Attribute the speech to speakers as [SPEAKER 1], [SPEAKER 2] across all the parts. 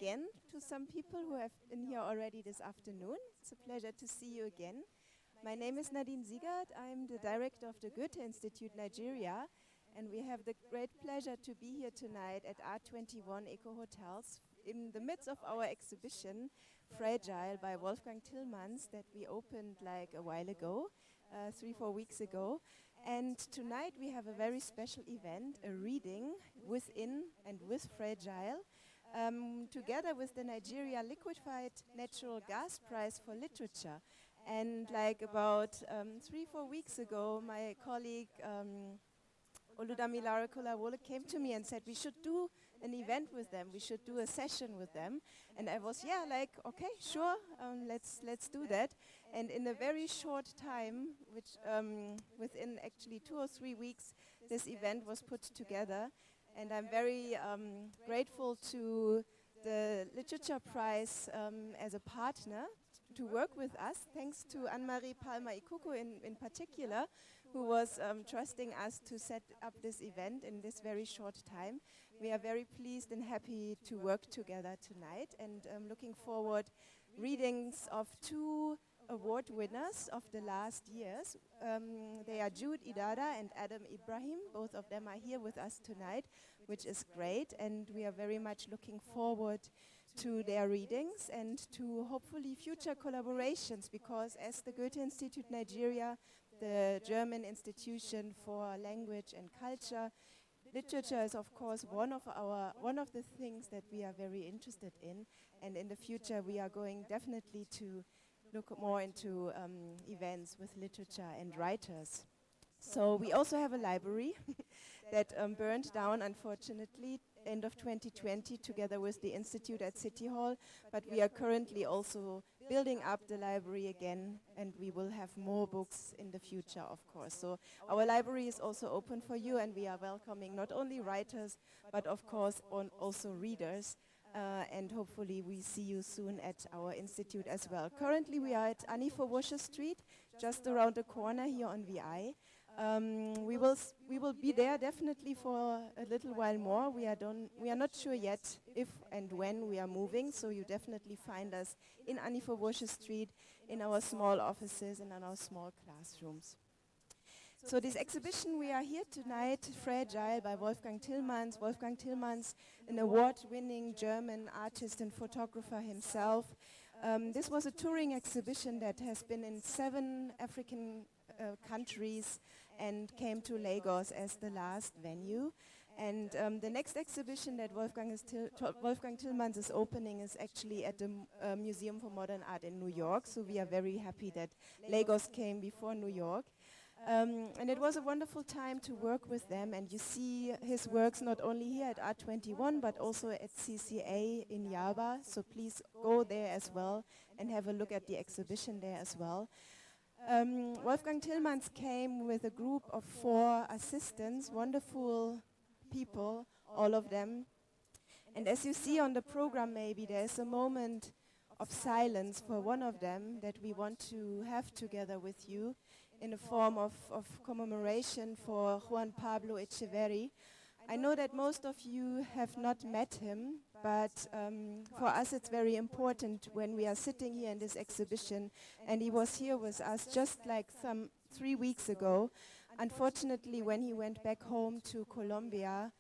[SPEAKER 1] again to some people who have been here already this afternoon. It's a pleasure to see you again. My name is Nadine Siegert. I'm the director of the Goethe-Institut Nigeria, and we have the great pleasure to be here tonight at R21 Eco Hotels in the midst of our exhibition, Fragile by Wolfgang Tillmans, that we opened like a while ago, 3-4 weeks ago. And tonight we have a very special event, a reading within and with Fragile, together with the Nigeria Liquefied Natural Gas Prize for Literature. And like about 3-4 weeks ago, my colleague Oludamilara Kolawole came to me and said we should do an event with them, we should do a session with them. And I was, yeah, like, okay, sure, let's do that. And in a very short time, which within actually 2 or 3 weeks, this event was put together. And I'm very grateful to the Literature Prize as a partner to work with us, thanks to Anne-Marie Palma-Ikuku in particular, who was trusting us to set up this event in this very short time. We are very pleased and happy to work together tonight, and looking forward readings of 2 award winners of the last years. They are Jude, Idada and Ibrahim. Both of them are here with us tonight, which is great, and we are very much looking forward to their readings and to hopefully future collaborations, because as the Goethe-Institut Nigeria, the German institution for language and culture, literature is of course one of the things that we are very interested in, and in the future we are going definitely to look more into events with literature and writers. So we also have a library that burned down, unfortunately, end of 2020, together with the Institute at City Hall, but we are currently also building up the library again, and we will have more books in the future, of course. So our library is also open for you, and we are welcoming not only writers, but of course also readers. And hopefully we see you soon at our institute as well. Currently we are at Annie Fawcett Street, just around the corner here on VI. We will be there definitely for a little while more. We are not sure yet if and when we are moving, so you definitely find us in Annie Fawcett Street, in our small offices and in our small classrooms. So this exhibition, we are here tonight, Fragile by Wolfgang Tillmans. Wolfgang Tillmans, an award-winning German artist and photographer himself. This was a touring exhibition that has been in 7 African countries and came to Lagos as the last venue. And the next exhibition that Wolfgang Tillmans is opening is actually at the Museum for Modern Art in New York. So we are very happy that Lagos came before New York. And it was a wonderful time to work with them, and you see his works not only here at R21 but also at CCA in Yaba, so please go there as well and have a look at the exhibition there as well. Wolfgang Tillmans came with a group of 4 assistants, wonderful people, all of them. And as you see on the program, maybe there's a moment of silence for one of them that we want to have together with you, in a form of commemoration for Juan Pablo Echeverri. I know that most of you have not met him, but for us it's very important when we are sitting here in this exhibition, and he was here with us just like 3 weeks ago. Unfortunately, when he went back home to Colombia,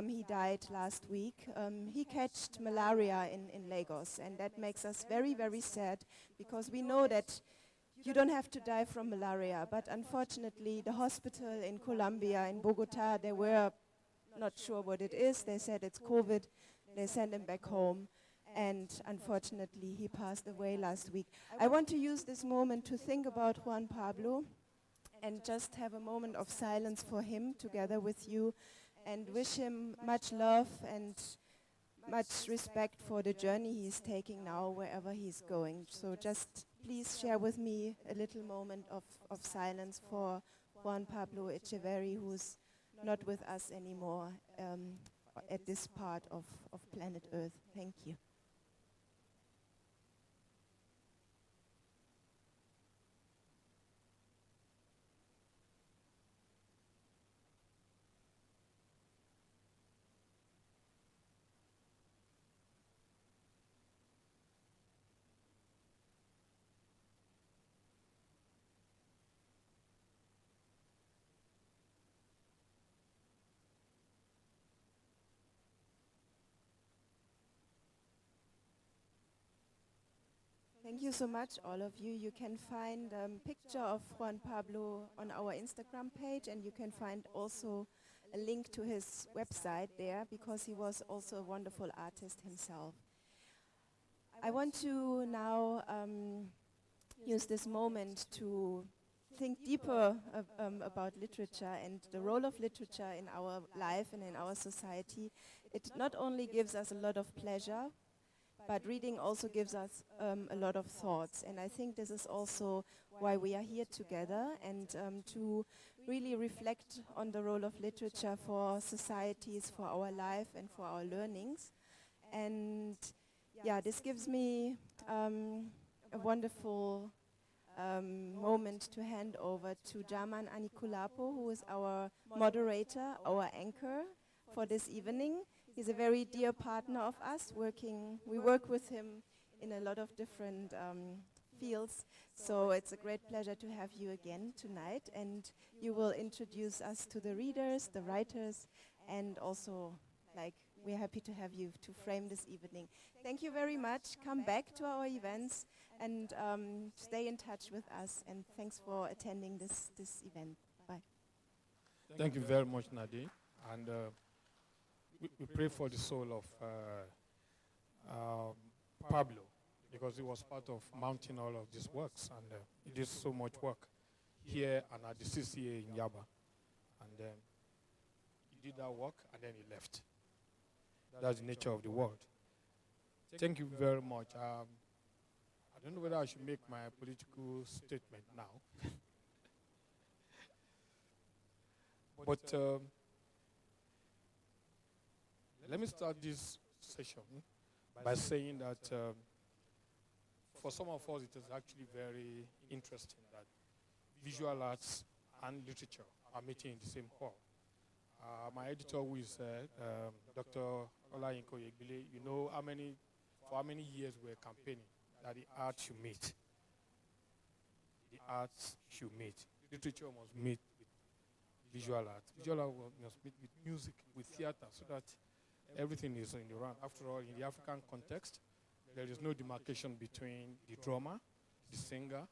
[SPEAKER 1] he died last week. He catched malaria in Lagos, and that makes us very, very sad, because we know that you don't have to die from malaria, but unfortunately the hospital in Colombia, in Bogota, they were not sure what it is. They said it's COVID. They sent him back home, and unfortunately he passed away last week. I want to use this moment to think about Juan Pablo and just have a moment of silence for him together with you, and wish him much love and much respect for the journey he's taking now, wherever he's going. So just please share with me a little moment of silence for Juan Pablo Echeverri, who's not with us anymore at this part of planet Earth. Thank you. Thank you so much, all of you. You can find a picture of Juan Pablo on our Instagram page, and you can find also a link to his website there, because he was also a wonderful artist himself. I want to now use this moment to think deeper about literature and the role of literature in our life and in our society. It not only gives us a lot of pleasure, but reading also gives us a lot of thoughts. And I think this is also why we are here together, and to really reflect on the role of literature for societies, for our life and for our learnings. And yeah, this gives me a wonderful moment to hand over to Jaman Anikulapo, who is our moderator, our anchor for this evening. He's a very dear partner of us. We work with him in a lot of different fields. So it's a great pleasure to have you again tonight. And you will introduce us to the readers, the writers, and also, like, we're happy to have you to frame this evening. Thank you very much. Come back to our events and stay in touch with us. And thanks for attending this event. Bye.
[SPEAKER 2] Thank you very much, Nadine. And we pray for the soul of Pablo, because he was part of mounting all of these works, and he did so much work here and at the CCA in Yaba. And he did that work, and then he left. That's the nature of the world. Thank you very much. I don't know whether I should make my political statement now. But let me start this session by saying that for some of us, it is actually very interesting that visual arts and literature are meeting in the same hall. My editor, who is Dr. Olayinko Yegbile, you know for how many years we're campaigning that the arts should meet. The arts should meet. Literature must meet with visual arts. Visual art must meet with music, with theater, so that everything is in the round. After all, in the African context, there is no demarcation between the drummer, the singer,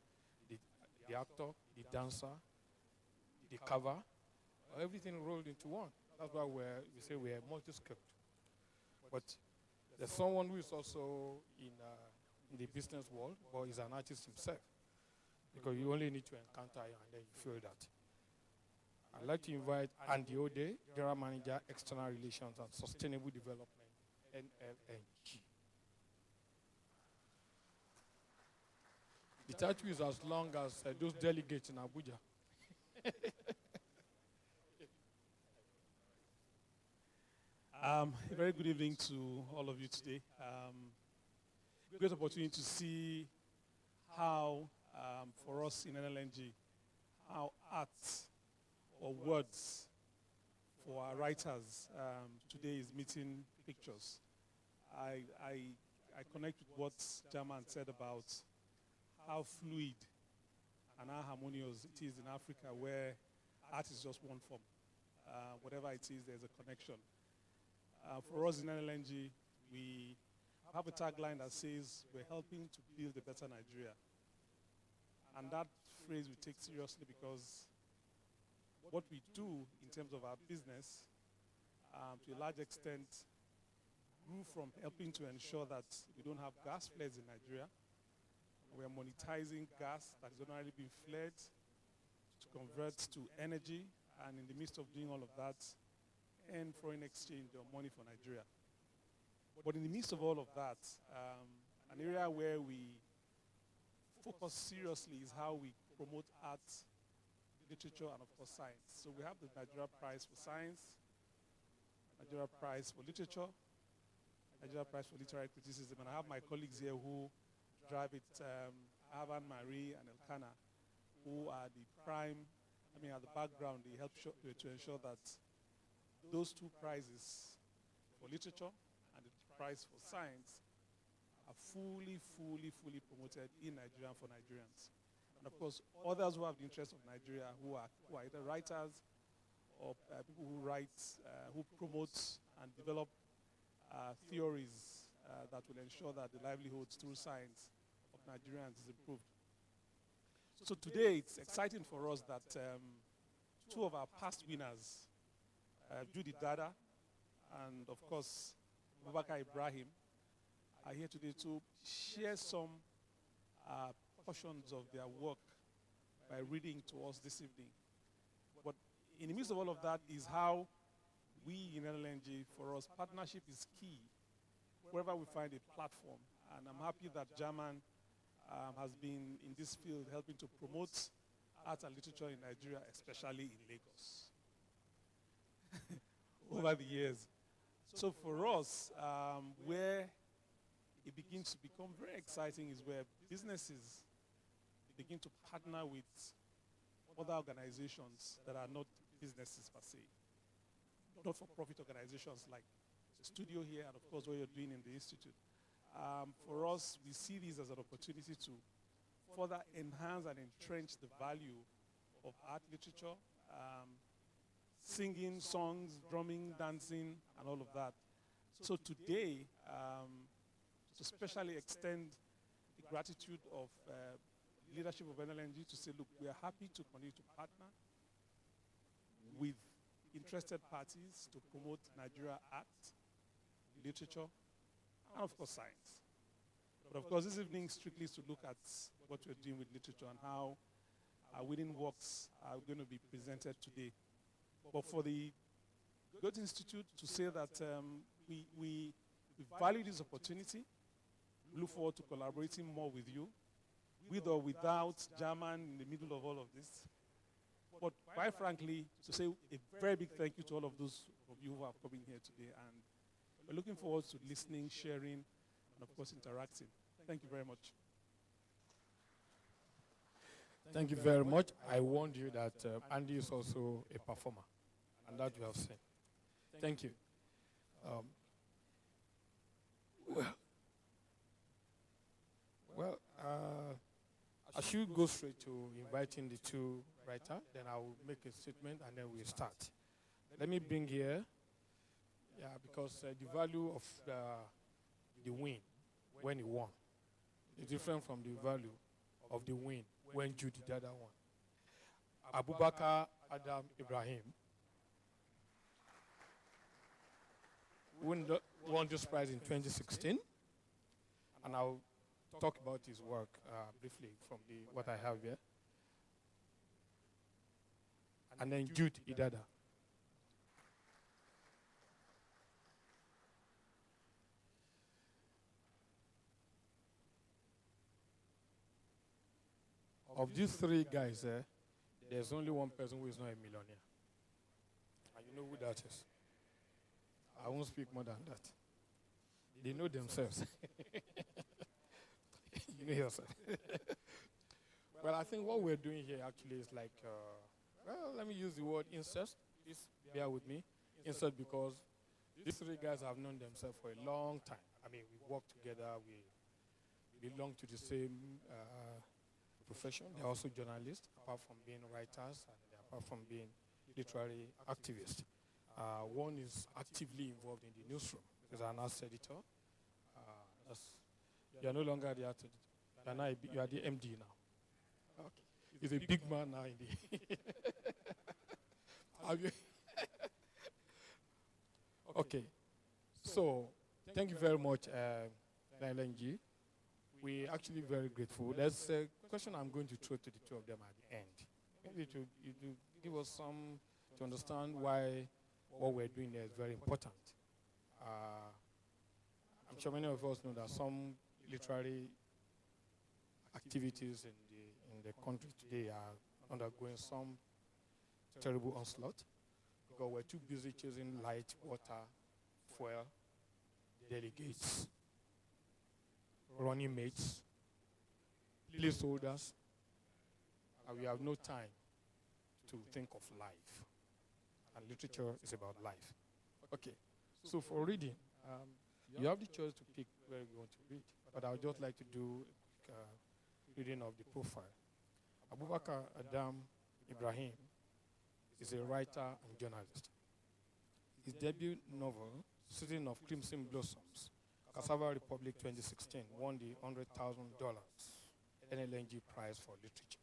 [SPEAKER 2] the actor, the dancer, the cover. Everything rolled into one. That's why we say we're multi-skilled. But there's someone who is also in the business world, but is an artist himself, because you only need to encounter him and then you feel that. I'd like to invite Andy Ode, General Manager, External Relations and Sustainable Development, NLNG. The title is as long as those delegates in Abuja.
[SPEAKER 3] A very good evening to all of you today. Great opportunity to see how, for us in NLNG, how art or words for our writers today is meeting pictures. I connect with what German said about how fluid and how harmonious it is in Africa, where art is just one form. Whatever it is, there's a connection. For us in NLNG, we have a tagline that says, we're helping to build a better Nigeria. And that phrase we take seriously because what we do in terms of our business, to a large extent, grew from helping to ensure that we don't have gas flares in Nigeria. We are monetizing gas that is ordinarily being flared to convert to energy, and in the midst of doing all of that, and foreign exchange or money for Nigeria. But in the midst of all of that, an area where we focus seriously is how we promote art, literature, and of course science. So we have the Nigeria Prize for Science, Nigeria Prize for Literature, Nigeria Prize for Literary Criticism, and I have my colleagues here who drive it, Avan, Marie, and Elkanah, who are the prime, at the background, they help to ensure that those two prizes for literature and the prize for science are fully promoted in Nigeria for Nigerians. And of course, others who have the interest of Nigeria, who are either writers or people who write, who promote and develop theories that will ensure that the livelihoods through science of Nigerians is improved. So today it's exciting for us that two of our past winners, Jude, Idada, and of course Abubakar, Ibrahim, are here today to share some portions of their work by reading to us this evening. But in the midst of all of that is how we in NLNG, for us, partnership is key wherever we find a platform. And I'm happy that German has been in this field helping to promote art and literature in Nigeria, especially in Lagos, over the years. So for us, where it begins to become very exciting is where businesses begin to partner with other organizations that are not businesses per se, not-for-profit organizations like the studio here and of course what you're doing in the Institute. For us, we see this as an opportunity to further enhance and entrench the value of art literature, singing, songs, drumming, dancing, and all of that. So today, to especially extend the gratitude of leadership of NLNG to say, look, we are happy to continue to partner with interested parties to promote Nigeria art, literature, and of course science. But of course this evening strictly is to look at what we're doing with literature and how our winning works are going to be presented today. But for the Goethe-Institut to say that we value this opportunity, we look forward to collaborating more with you, with or without German in the middle of all of this. But quite frankly, to say a very big thank you to all of those of you who are coming here today. And we're looking forward to listening, sharing, and of course interacting. Thank you very much.
[SPEAKER 2] Thank you very much. I warned you that Andy is also a performer, and that you have seen. Thank you. I should go straight to inviting the two writers, then I will make a statement, and then we'll start. Let me bring here, because the value of the win when he won is different from the value of the win when Jude Idada won. Abubakar Adam Ibrahim won this prize in 2016, and I'll talk about his work briefly from what I have here. And then Jude Idada. Of these three guys, there's only one person who is not a millionaire. And you know who that is. I won't speak more than that. They know themselves. You know yourself. Well, I think what we're doing here actually is like, let me use the word incest. Please bear with me. Incest, because these three guys have known themselves for a long time. I mean, we work together. We belong to the same profession. They're also journalists, apart from being writers, and apart from being literary activists. One is actively involved in the newsroom. He's an arts editor. You're no longer the art editor. You are the MD now. Okay. He's a big man now in the... Okay. So, thank you very much, NLNG. We're actually very grateful. There's a question I'm going to throw to the two of them at the end. Maybe to give us some, to understand why what we're doing there is very important. I'm sure many of us know that some literary activities in the country today are undergoing some terrible onslaught because we're too busy chasing light, water, fuel, delegates, running mates, placeholders, and we have no time to think of life. And literature is about life. Okay, so for reading, you have the choice to pick where you want to read, but I would just like to do a reading of the profile. Abubakar Adam Ibrahim is a writer and journalist. His debut novel, Season of Crimson Blossoms, Cassava Republic 2016, won the $100,000 NLNG Prize for Literature.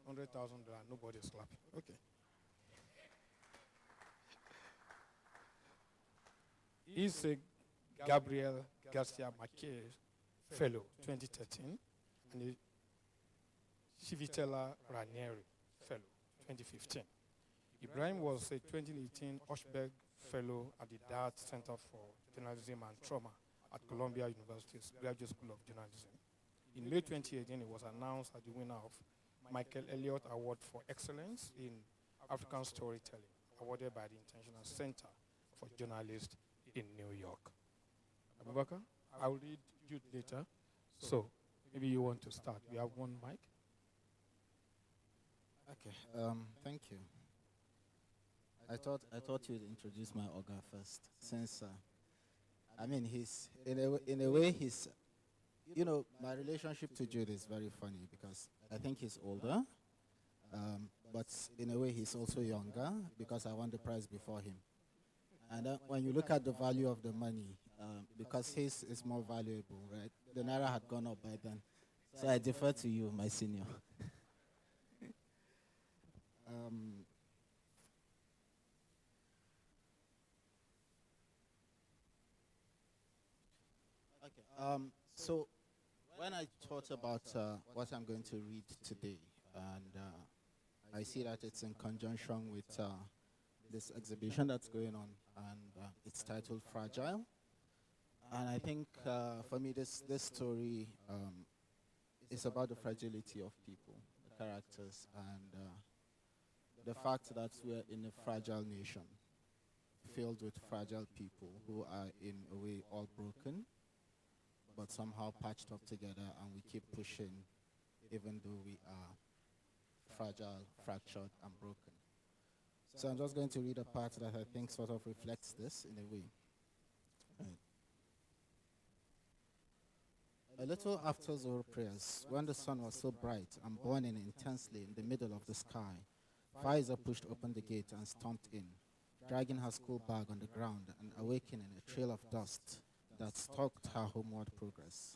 [SPEAKER 2] $100,000, nobody's clapping. Okay. He's a Gabriel Garcia Marquez Fellow, 2013, and a Civitella Ranieri Fellow, 2015. Ibrahim was a 2018 Oshberg Fellow at the Idada Center for Journalism and Trauma at Columbia University's Graduate School of Journalism. In May 2018, he was announced as the winner of Michael Elliott Award for Excellence in African Storytelling, awarded by the International Center for Journalists in New York. Abubakar, I'll read Jude later, so maybe you want to start. We have one mic.
[SPEAKER 4] Okay, thank you. I thought you'd introduce my Oga first, since I mean he's in a way he's, you know, my relationship to Jude is very funny because I think he's older, but in a way he's also younger because I won the prize before him. And when you look at the value of the money, because his is more valuable, right? The naira had gone up by then, so I defer to you, my senior. So when I thought about what I'm going to read today, and I see that it's in conjunction with this exhibition that's going on, and it's titled Fragile. And I think for me this story is about the fragility of people, the characters, and the fact that we're in a fragile nation, filled with fragile people who are in a way all broken, but somehow patched up together, and we keep pushing even though we are fragile, fractured, and broken. So I'm just going to read a part that I think sort of reflects this in a way. Right. A little after Zohar prayers, when the sun was so bright and burning intensely in the middle of the sky, Faiza pushed open the gate and stomped in, dragging her school bag on the ground and awakening a trail of dust that stalked her homeward progress.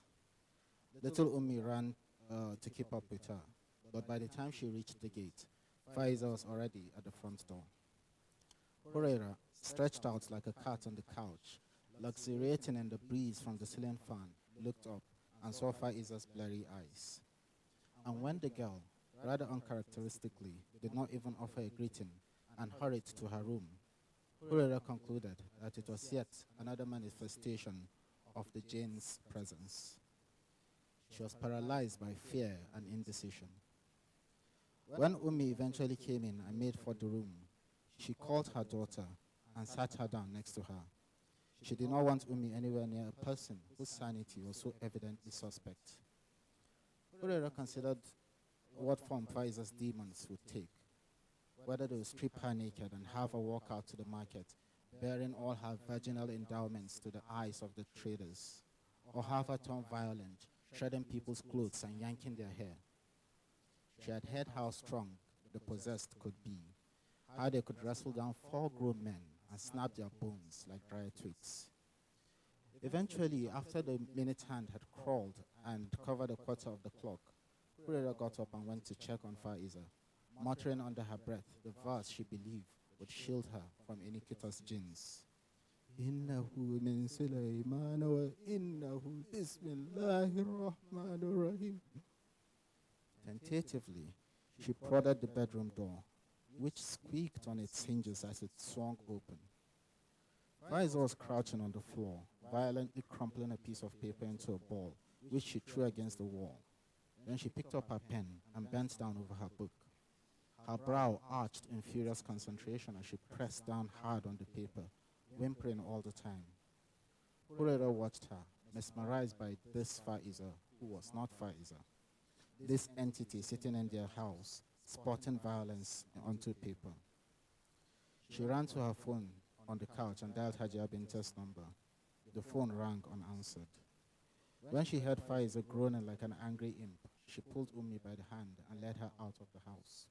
[SPEAKER 4] Little Ummi ran to keep up with her, but by the time she reached the gate, Faiza was already at the front door. Huraira, stretched out like a cat on the couch, luxuriating in the breeze from the ceiling fan, looked up and saw Faiza's blurry eyes. And when the girl, rather uncharacteristically, did not even offer a greeting and hurried to her room, Huraira concluded that it was yet another manifestation of the Jane's presence. She was paralyzed by fear and indecision. When Ummi eventually came in and made for the room, she called her daughter and sat her down next to her. She did not want Ummi anywhere near a person whose sanity was so evidently suspect. Huraira considered what form Faiza's demons would take, whether they would strip her naked and have her walk out to the market, bearing all her virginal endowments to the eyes of the traders, or have her turn violent, shredding people's clothes and yanking their hair. She had heard how strong the possessed could be, how they could wrestle down 4 grown men and snap their bones like dry twigs. Eventually, after the minute hand had crawled and covered a quarter of the clock, Huraira got up and went to check on Faiza, muttering under her breath the verse she believed would shield her from iniquitous jinns. Innahu min Sulaiman wa innahu bismillahir rahmanir rahim. Tentatively, she prodded the bedroom door, which squeaked on its hinges as it swung open. Faiza was crouching on the floor, violently crumpling a piece of paper into a ball, which she threw against the wall. Then she picked up her pen and bent down over her book. Her brow arched in furious concentration as she pressed down hard on the paper, whimpering all the time. Huraira watched her, mesmerized by this Faiza, who was not Faiza. This entity sitting in their house, spotting violence onto paper. She ran to her phone on the couch and dialed Hajia Binta's number. The phone rang unanswered. When she heard Faiza groaning like an angry imp, she pulled Ummi by the hand and led her out of the house.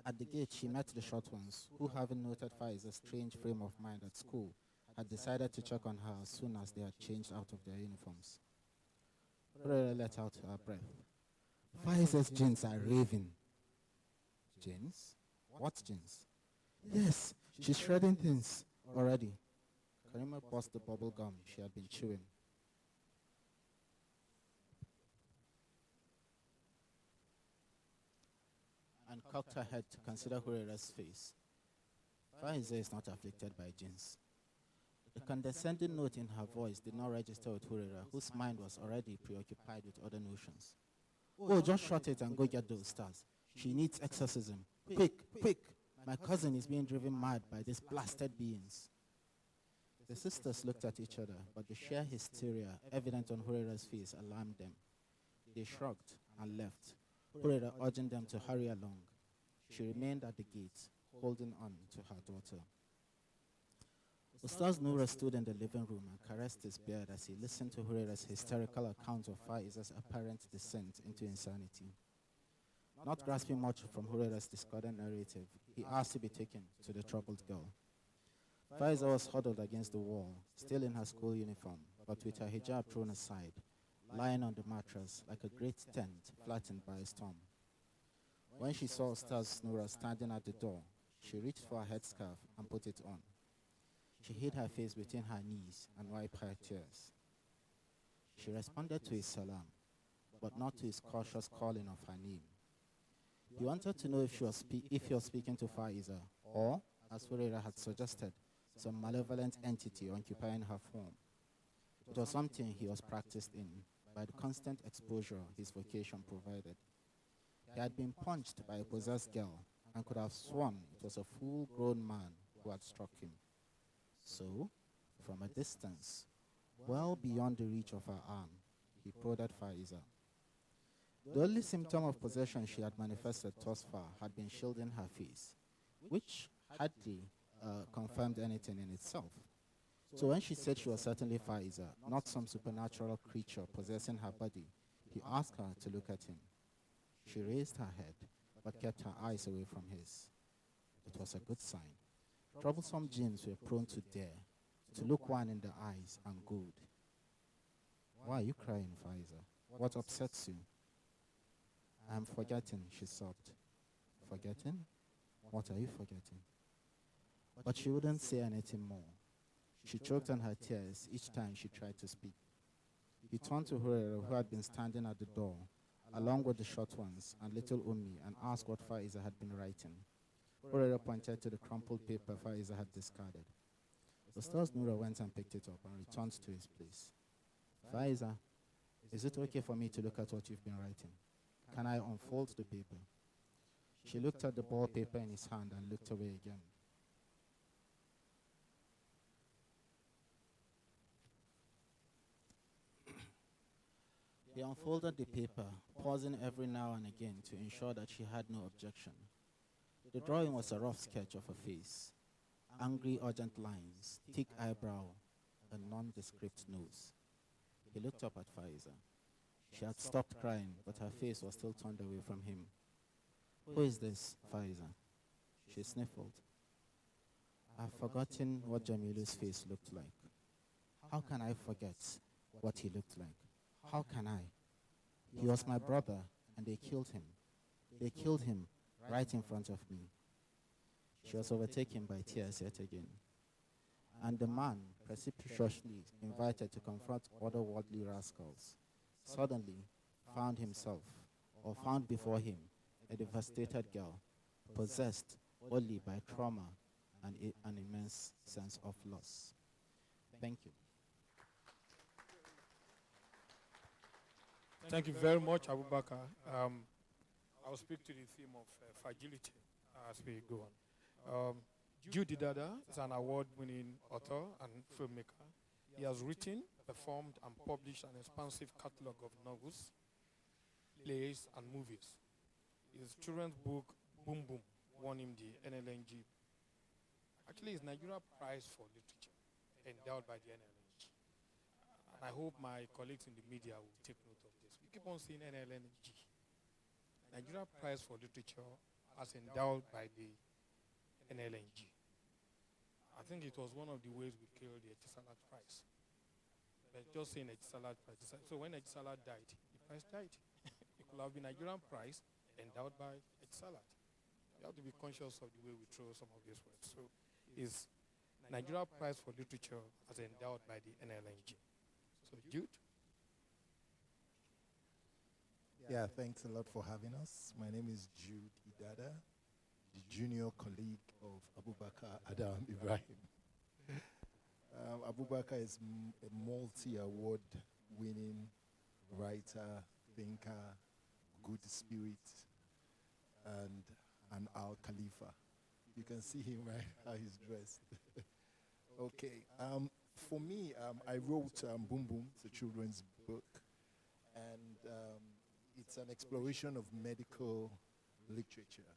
[SPEAKER 4] At the gate, she met the short ones, who, having noted Faiza's strange frame of mind at school, had decided to check on her as soon as they had changed out of their uniforms. Hurera let out her breath. Faiza's jeans are raving. Jeans? What jeans? Yes, she's shredding things already. Karima paused the bubble gum she had been chewing. And cocked her head to consider Hurera's face. Faiza is not afflicted by jeans. The condescending note in her voice did not register with Hurera, whose mind was already preoccupied with other notions. Oh, just shut it and go get those stars. She needs exorcism. Quick, quick! My cousin is being driven mad by these blasted beings. The sisters looked at each other, but the sheer hysteria evident on Hurera's face alarmed them. They shrugged and left, Hurera urging them to hurry along. She remained at the gate, holding on to her daughter. Ustaz Noura stood in the living room and caressed his beard as he listened to Hurera's hysterical account of Faiza's apparent descent into insanity. Not grasping much from Hurera's discordant narrative, he asked to be taken to the troubled girl. Faiza was huddled against the wall, still in her school uniform, but with her hijab thrown aside, lying on the mattress like a great tent flattened by a storm. When she saw Ustaz Noura standing at the door, she reached for her headscarf and put it on. She hid her face between her knees and wiped her tears. She responded to his salam, but not to his cautious calling of her name. He wanted to know if he was speaking to Faiza, or, as Hurera had suggested, some malevolent entity occupying her form. It was something he was practiced in by the constant exposure his vocation provided. He had been punched by a possessed girl and could have sworn it was a full-grown man who had struck him. So, from a distance, well beyond the reach of her arm, he prodded Faiza. The only symptom of possession she had manifested thus far had been shielding her face, which hardly confirmed anything in itself. So when she said she was certainly Faiza, not some supernatural creature possessing her body, he asked her to look at him. She raised her head, but kept her eyes away from his. It was a good sign. Troublesome jinns were prone to dare, to look one in the eyes and goad. Why are you crying, Faiza? What upsets you? I am forgetting, she sobbed. Forgetting? What are you forgetting? But she wouldn't say anything more. She choked on her tears each time she tried to speak. He turned to Hurera, who had been standing at the door, along with the short ones and little Ummi, and asked what Faiza had been writing. Hurera pointed to the crumpled paper Faiza had discarded. Ustaz Noura went and picked it up and returned to his place. Faiza, is it okay for me to look at what you've been writing? Can I unfold the paper? She looked at the ball paper in his hand and looked away again. He unfolded the paper, pausing every now and again to ensure that she had no objection. The drawing was a rough sketch of a face, angry, urgent lines, thick eyebrow, a nondescript nose. He looked up at Faiza. She had stopped crying, but her face was still turned away from him. Who is this, Faiza? She sniffled. I've forgotten what Jamilu's face looked like. How can I forget what he looked like? How can I? He was my brother, and they killed him. They killed him right in front of me. She was overtaken by tears yet again. And the man, precipitously invited to confront other worldly rascals, suddenly found himself, or found before him, a devastated girl, possessed only by trauma and an immense sense of loss. Thank you.
[SPEAKER 2] Thank you very much, Abubakar. I'll speak to the theme of fragility as we go on. Jude Idada is an award-winning author and filmmaker. He has written, performed, and published an expansive catalog of novels, plays, and movies. His children's book, Boom Boom, won him the NLNG. Actually, it's Nigeria Prize for Literature, endowed by the NLNG. And I hope my colleagues in the media will take note of this. We keep on saying NLNG. Nigeria Prize for Literature as endowed by the NLNG. I think it was one of the ways we killed the Etisalat Prize. But just saying Etisalat price. So when Etisalat died, the price died. It could have been Nigerian price endowed by Etisalat. We have to be conscious of the way we throw some of these words. So is Nigeria Prize for Literature as endowed by the NLNG. So Jude?
[SPEAKER 5] Yeah, thanks a lot for having us. My name is Jude Idada, the junior colleague of Abubakar Adam Ibrahim. Abubakar is a multi-award winning writer, thinker, good spirit, and an Al Khalifa. You can see him, right, how he's dressed. Okay, for me, I wrote Boom Boom, it's a children's book, and it's an exploration of medical literature,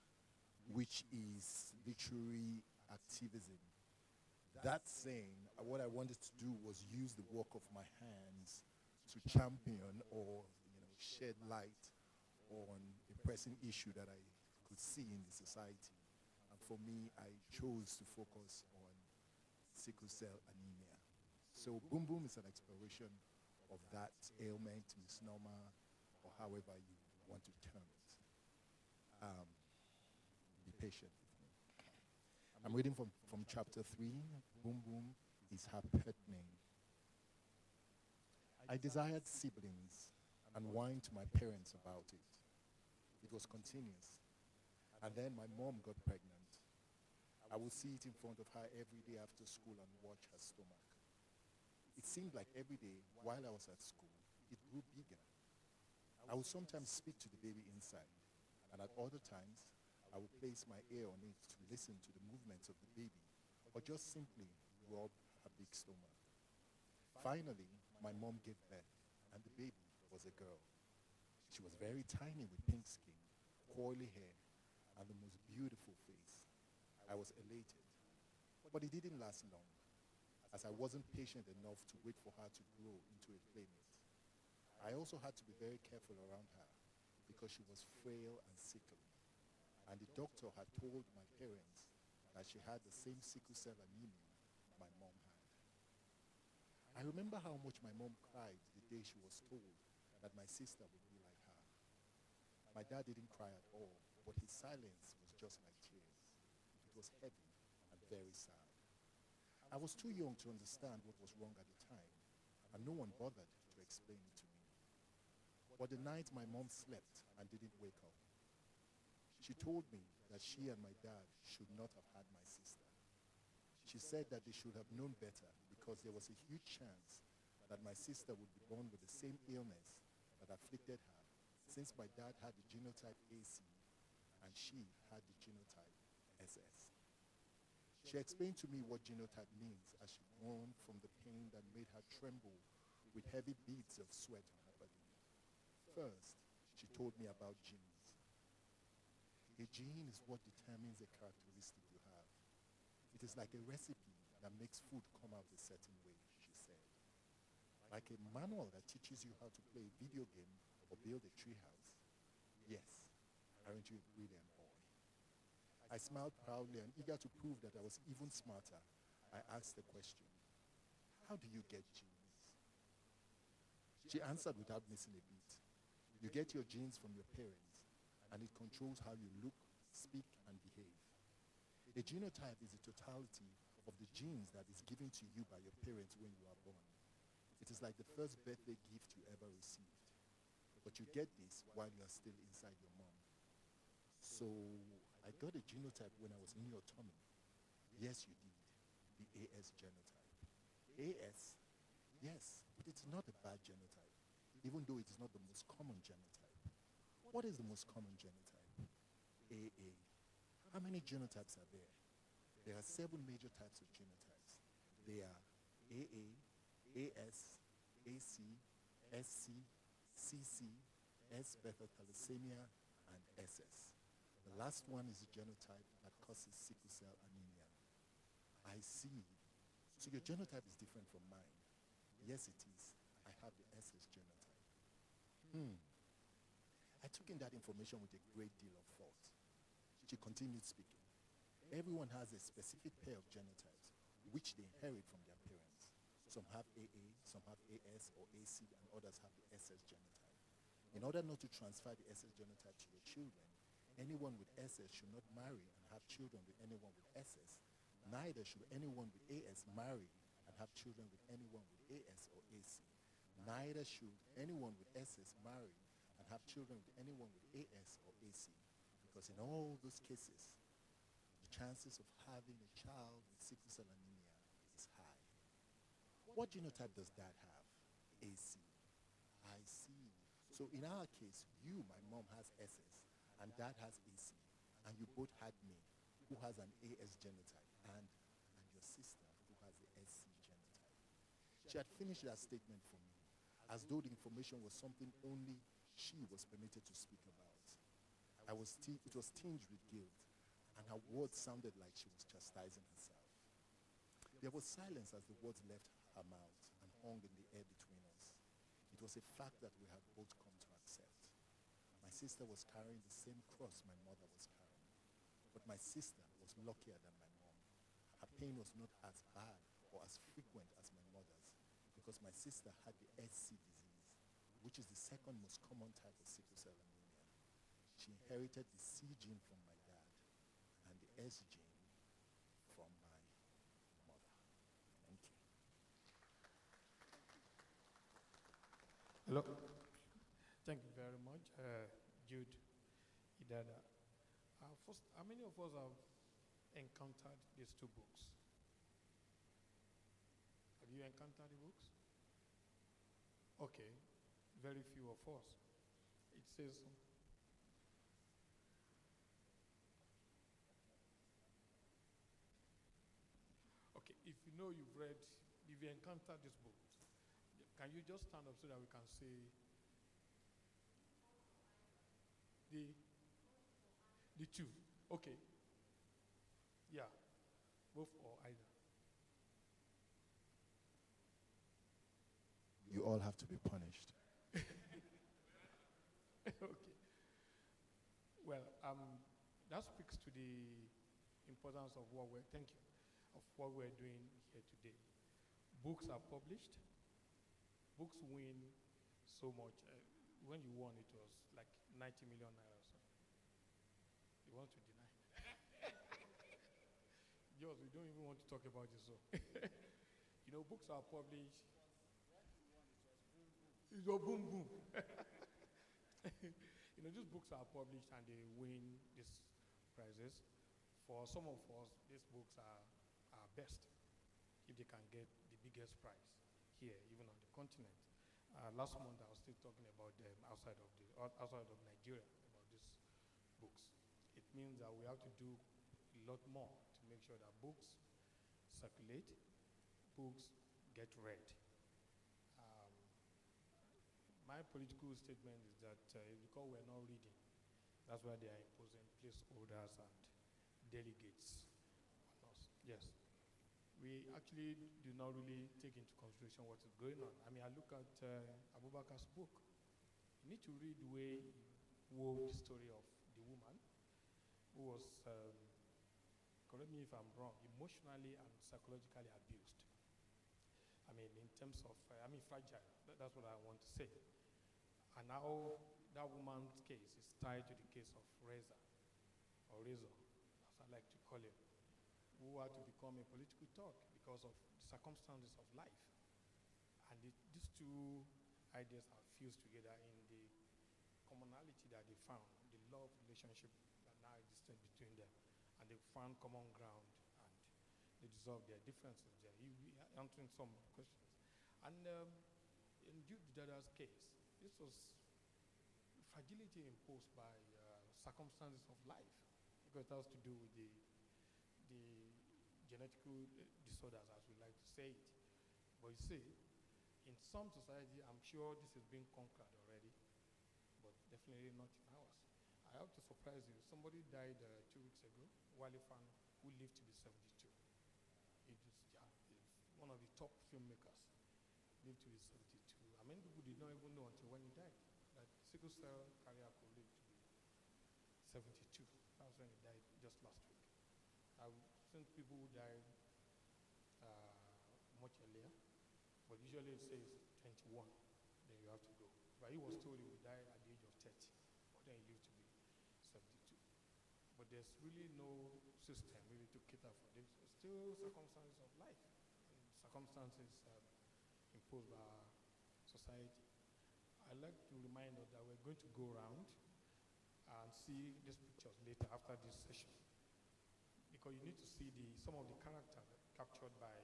[SPEAKER 5] which is literary activism. That saying, what I wanted to do was use the work of my hands to champion or shed light on a pressing issue that I could see in the society. And for me, I chose to focus on sickle cell anemia. So Boom Boom is an exploration of that ailment, misnomer, or however you want to term it. Be patient with me. I'm reading from chapter 3. Boom Boom is her pet name. I desired siblings and whined to my parents about it. It was continuous. And then my mom got pregnant. I would see it in front of her every day after school and watch her stomach. It seemed like every day while I was at school, it grew bigger. I would sometimes speak to the baby inside, and at other times, I would place my ear on it to listen to the movements of the baby, or just simply rub her big stomach. Finally, my mom gave birth, and the baby was a girl. She was very tiny with pink skin, curly hair, and the most beautiful face. I was elated. But it didn't last long, as I wasn't patient enough to wait for her to grow into a playmate. I also had to be very careful around her because she was frail and sickly. And the doctor had told my parents that she had the same sickle cell anemia my mom had. I remember how much my mom cried the day she was told that my sister would be like her. My dad didn't cry at all, but his silence was just like tears. It was heavy and very sad. I was too young to understand what was wrong at the time, and no one bothered to explain it to me. But the night my mom slept and didn't wake up, she told me that she and my dad should not have had my sister. She said that they should have known better because there was a huge chance that my sister would be born with the same illness that afflicted her, since my dad had the genotype AC and she had the genotype SS. She explained to me what genotype means as she moaned from the pain that made her tremble with heavy beads of sweat on her body. First, she told me about genes. A gene is what determines a characteristic you have. It is like a recipe that makes food come out a certain way, she said. Like a manual that teaches you how to play a video game or build a treehouse. Yes, aren't you a brilliant boy? I smiled proudly and eager to prove that I was even smarter. I asked the question, how do you get genes? She answered without missing a beat. You get your genes from your parents, and it controls how you look, speak, and behave. A genotype is the totality of the genes that is given to you by your parents when you are born. It is like the first birthday gift you ever received. But you get this while you are still inside your mom. So I got a genotype when I was in your tummy. Yes, you did. The AS genotype. AS? Yes, but it's not a bad genotype, even though it is not the most common genotype. What is the most common genotype? AA. How many genotypes are there? There are 7 major types of genotypes. They are AA, AS, AC, SC, CC, S beta thalassemia, and SS. The last one is the genotype that causes sickle cell anemia. I see. So your genotype is different from mine. Yes, it is. I have the SS genotype. I took in that information with a great deal of thought. She continued speaking. Everyone has a specific pair of genotypes, which they inherit from their parents. Some have AA, some have AS or AC, and others have the SS genotype. In order not to transfer the SS genotype to your children, anyone with SS should not marry and have children with anyone with SS. Neither should anyone with AS marry and have children with anyone with AS or AC. Neither should anyone with SS marry and have children with anyone with AS or AC. Because in all those cases, the chances of having a child with sickle cell anemia is high. What genotype does Dad have? AC. I see. So in our case, you, my mom, has SS, and Dad has AC, and you both had me, who has an AS genotype, and your sister, who has the SC genotype. She had finished that statement for me, as though the information was something only she was permitted to speak about. It was tinged with guilt, and her words sounded like she was chastising herself. There was silence as the words left her mouth and hung in the air between us. It was a fact that we had both come to accept. My sister was carrying the same cross my mother was carrying, but my sister was luckier than my mom. Her pain was not as bad or as frequent as my mother's, because my sister had the SC disease, which is the second most common type of sickle cell anemia. She inherited the C gene from my dad and the S gene from my mother. Thank you.
[SPEAKER 2] Hello. Thank you very much, Jude, Idada. First, how many of us have encountered these two books? Have you encountered the books? Okay, very few of us. It says, okay, if you know you've read, if you encountered this book, can you just stand up so that we can see the two? Okay. Yeah, both or either.
[SPEAKER 5] You all have to be punished.
[SPEAKER 2] Okay. Well, that speaks to the importance of what we're doing here today. Books are published. Books win so much. When you won, it was like 90 million naira. So you want to deny? Yours, we don't even want to talk about it. So, you know, books are published. It's a boom boom. You know, these books are published and they win these prizes. For some of us, these books are best if they can get the biggest prize here, even on the continent. Last month, I was still talking about them outside of Nigeria about these books. It means that we have to do a lot more to make sure that books circulate, books get read. My political statement is that because we're not reading, that's why they are imposing placeholders and delegates on us. Yes. We actually do not really take into consideration what is going on. I mean, I look at Abubakar's book. You need to read the way he wove the story of the woman who was, correct me if I'm wrong, emotionally and psychologically abused. I mean, in terms of, fragile. That's what I want to say. And now that woman's case is tied to the case of Reza, or Rezo, as I like to call him, who had to become a political talk because of the circumstances of life. And these two ideas are fused together in the commonality that they found, the love relationship that now existed between them. And they found common ground and they dissolved their differences there. He answering some questions. And in Jude Dada's case, this was fragility imposed by circumstances of life, because it has to do with the genetical disorders, as we like to say it. But you see, in some society, I'm sure this is being conquered already, but definitely not in ours. I have to surprise you. Somebody died 2 weeks ago, Wale Fan, who lived to be 72. He's one of the top filmmakers, lived to be 72. I mean, people did not even know until when he died that sickle cell carrier could live to be 72. That was when he died just last week. I've seen people who died much earlier. but usually it says 21, then you have to go. Ibrahim was told he would die at the age of 30, but then he lived to be 72. But there's really no system really to cater for this. It's still circumstances of life, and circumstances imposed by our society. I'd like to remind us that we're going to go around and see these pictures later after this session, because you need to see some of the characters captured by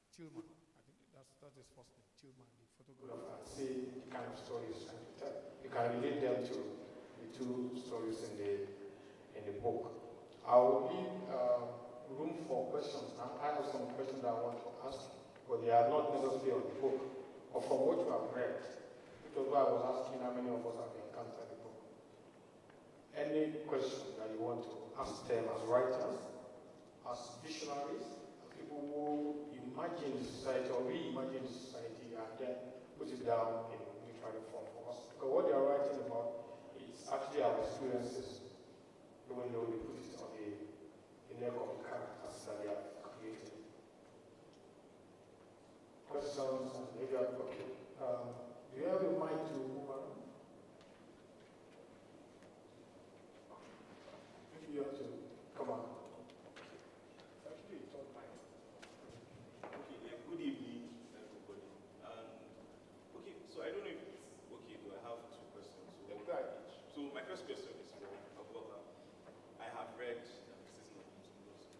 [SPEAKER 2] Tillman. I think that's his first name, Tillman, the photographer. See the kind of stories he's trying to tell. You can relate them to the two stories in the book. I'll leave room for questions now. I have some questions that I want to ask, but they are not necessarily on the book, or from what you have read. Because why I was asking how many of us have encountered the book. Any question that you want to ask them as writers, as visionaries, as people who imagine the society or reimagine the society and then put it down in literary form for us. Because what they are writing about is actually our experiences, even though they put it on the neck of the characters that they have created. Questions? Maybe okay. Do you have a mind to move around? Maybe you have to come on. Actually, it's all mine.
[SPEAKER 6] Okay, yeah, good evening, everybody. Okay, so I don't know if it's okay, but I have two questions. So, so my first question is for Abubakar. I have read Season of Muslims.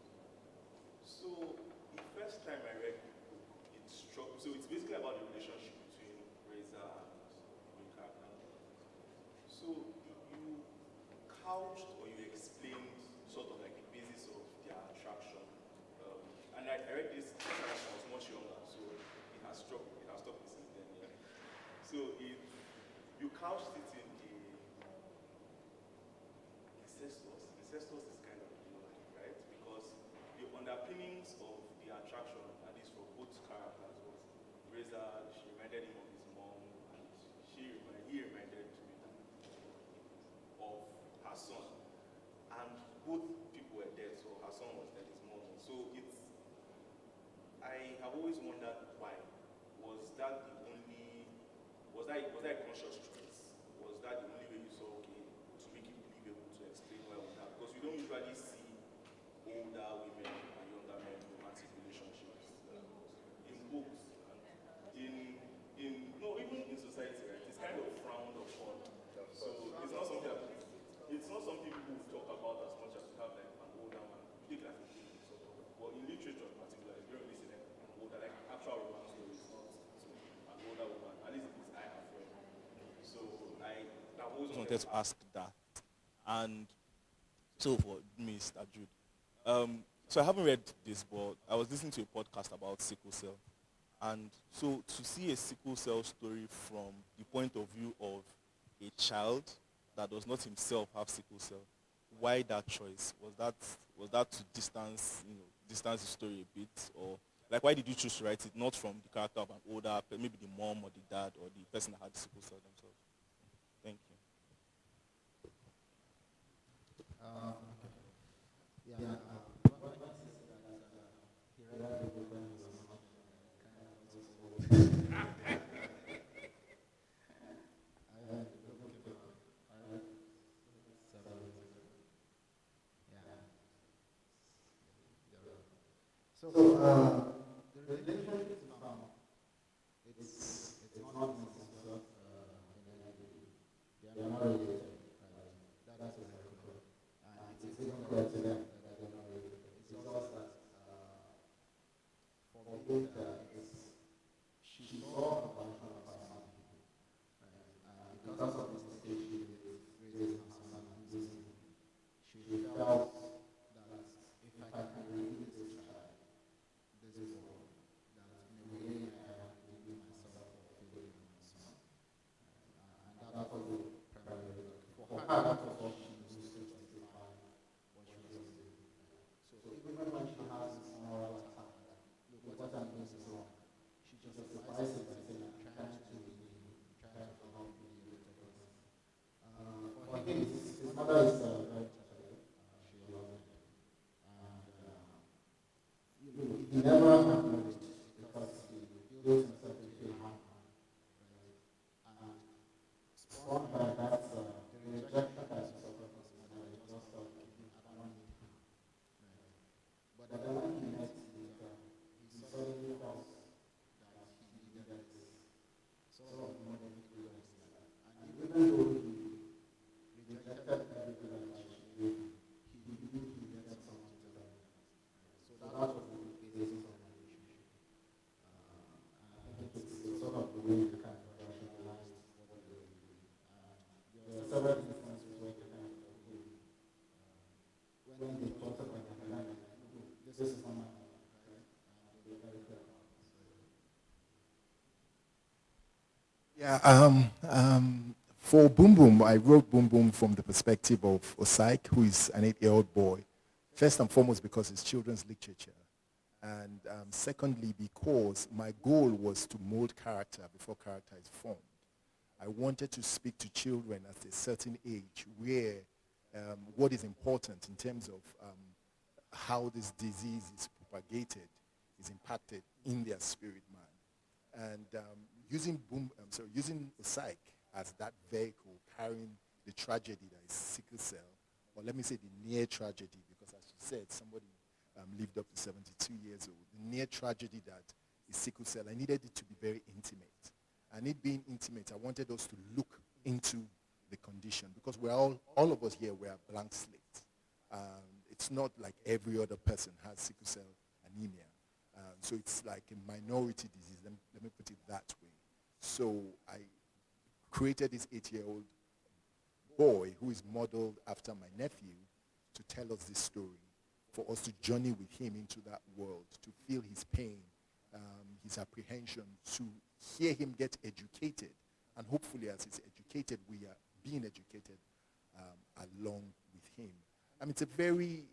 [SPEAKER 6] So the first time I read the book, it struck. So it's basically about the relationship between Reza and the main character. So you couched or you explained sort of like the basis of their attraction. And I read this when I was much younger, so it has struck me since then. Yeah. So you couched it in the incestuous is kind of right? Because the underpinnings of the attraction, at least for both characters, was Reza, she reminded him of his mom, and he reminded me of her son. And both people were dead, so her son was dead, his mom. So I have always wondered why. Was that a conscious choice? Was that the only way you saw, okay, to make it believable, to explain why was that? Because you don't usually see older women and younger men in romantic relationships in books, and even in society, right? It's kind of frowned upon. So it's not something people talk about as much as you have like an older man. You take like a thing, sort of. But in literature in particular, you don't really see like an older, like actual romance stories, not an older woman. At least it's I have read. So I've always wanted to ask that. And so for Mr. Jude, so I haven't read this, but I was listening to a podcast about sickle cell. And so to see a sickle cell story from the point of view of a child that does not himself have sickle cell, why that choice? Was that to distance the story a bit, or like why did you choose to write it not from the character of an older, maybe the mom or the dad or the person that had sickle cell themselves? Thank you.
[SPEAKER 4] So the relationship is found. It's not necessary. They are not related. That's what I prefer. And it is even clear to them that they are not related. It's just that for Goethe, she saw a version of herself. And because of the stage she raised herself and using, she felt that if I can read this child, this world, that in a way I have given myself for feeling my son. And that was the primary. For her, that was what she used to justify what she was doing. when they thought about the banana, this is not my money, okay? They were very clear about it.
[SPEAKER 5] Yeah, for Boom Boom, I wrote Boom Boom from the perspective of Osaik, who is an 8-year-old boy. First and foremost because it's children's literature. And secondly, because my goal was to mold character before character is formed. I wanted to speak to children at a certain age where what is important in terms of how this disease is propagated is impacted in their spirit man. And using Osaik as that vehicle carrying the tragedy that is sickle cell, or let me say the near tragedy, because as you said, somebody lived up to 72 years old. The near tragedy that is sickle cell, I needed it to be very intimate. And it being intimate, I wanted us to look into the condition, because we're all of us here, we're a blank slate. It's not like every other person has sickle cell anemia. So it's like a minority disease, let me put it that way. So I created this 8-year-old boy who is modeled after my nephew to tell us this story, for us to journey with him into that world, to feel his pain, his apprehension, to hear him get educated. And hopefully as he's educated, we are being educated along with him. I mean, it's a very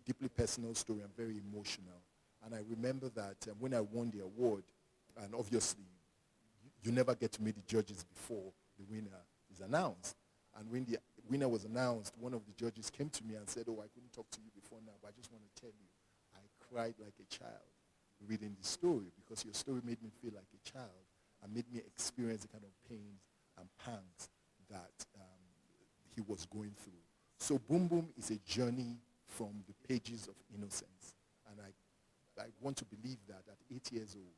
[SPEAKER 5] deeply personal story and very emotional. And I remember that when I won the award, and obviously you never get to meet the judges before the winner is announced. And when the winner was announced, one of the judges came to me and said, "Oh, I couldn't talk to you before now, but I just want to tell you, I cried like a child reading the story, because your story made me feel like a child and made me experience the kind of pains and pangs that he was going through." So Boom Boom is a journey from the pages of innocence. And I want to believe that at 8 years old,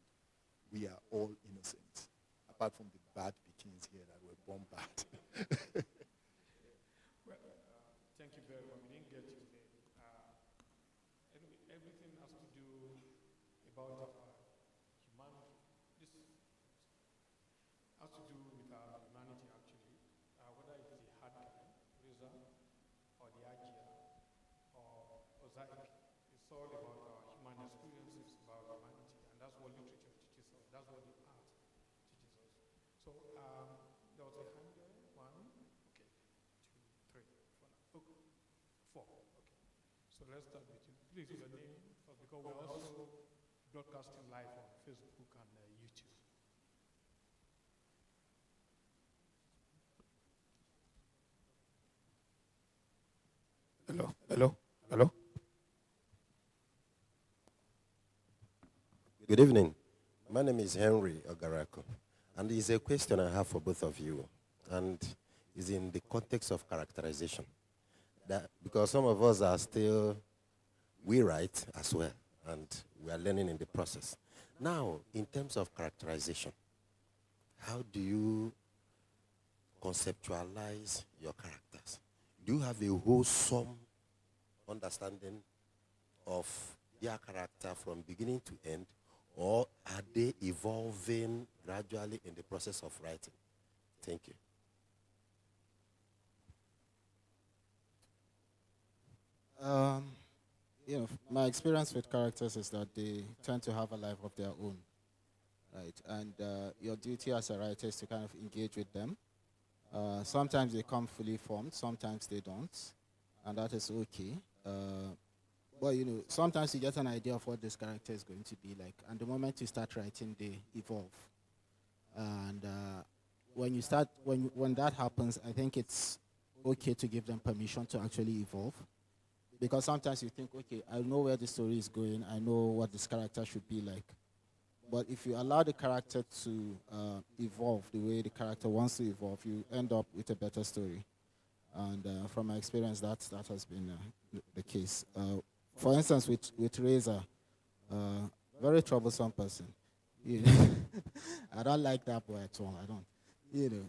[SPEAKER 5] we are all innocent, apart from the bad Pekins here that were born bad.
[SPEAKER 2] Thank you very much. We didn't get you there. Everything has to do about humanity. This has to do with our humanity, actually. Whether it's the hard guy, Reza, or the Ajia, or Ozaik, it's all about our human experiences, about humanity, and that's what literature teaches us. That's what the art teaches us. So there was a hand there. 1, okay, 2, 3, 4. Okay. 4. Okay. So let's start with you. Please, your name first, because we're also broadcasting live on Facebook and YouTube. Hello. Hello. Hello.
[SPEAKER 7] Good evening. My name is Henry Ogarako, and it's a question I have for both of you, and is in the context of characterization. That because some of us are still, we write as well, and we are learning in the process. Now, in terms of characterization, how do you conceptualize your characters? Do you have a wholesome understanding of their character from beginning to end, or are they evolving gradually in the process of writing? Thank you.
[SPEAKER 4] My experience with characters is that they tend to have a life of their own, right? And your duty as a writer is to kind of engage with them. Sometimes they come fully formed, sometimes they don't, and that is okay. But sometimes you get an idea of what this character is going to be like, and the moment you start writing, they evolve. And when that happens, I think it's okay to give them permission to actually evolve. Because sometimes you think, okay, I know where the story is going, I know what this character should be like. But if you allow the character to evolve the way the character wants to evolve, you end up with a better story. And from my experience, that has been the case. For instance, with Reza, very troublesome person. I don't like that boy at all. I don't.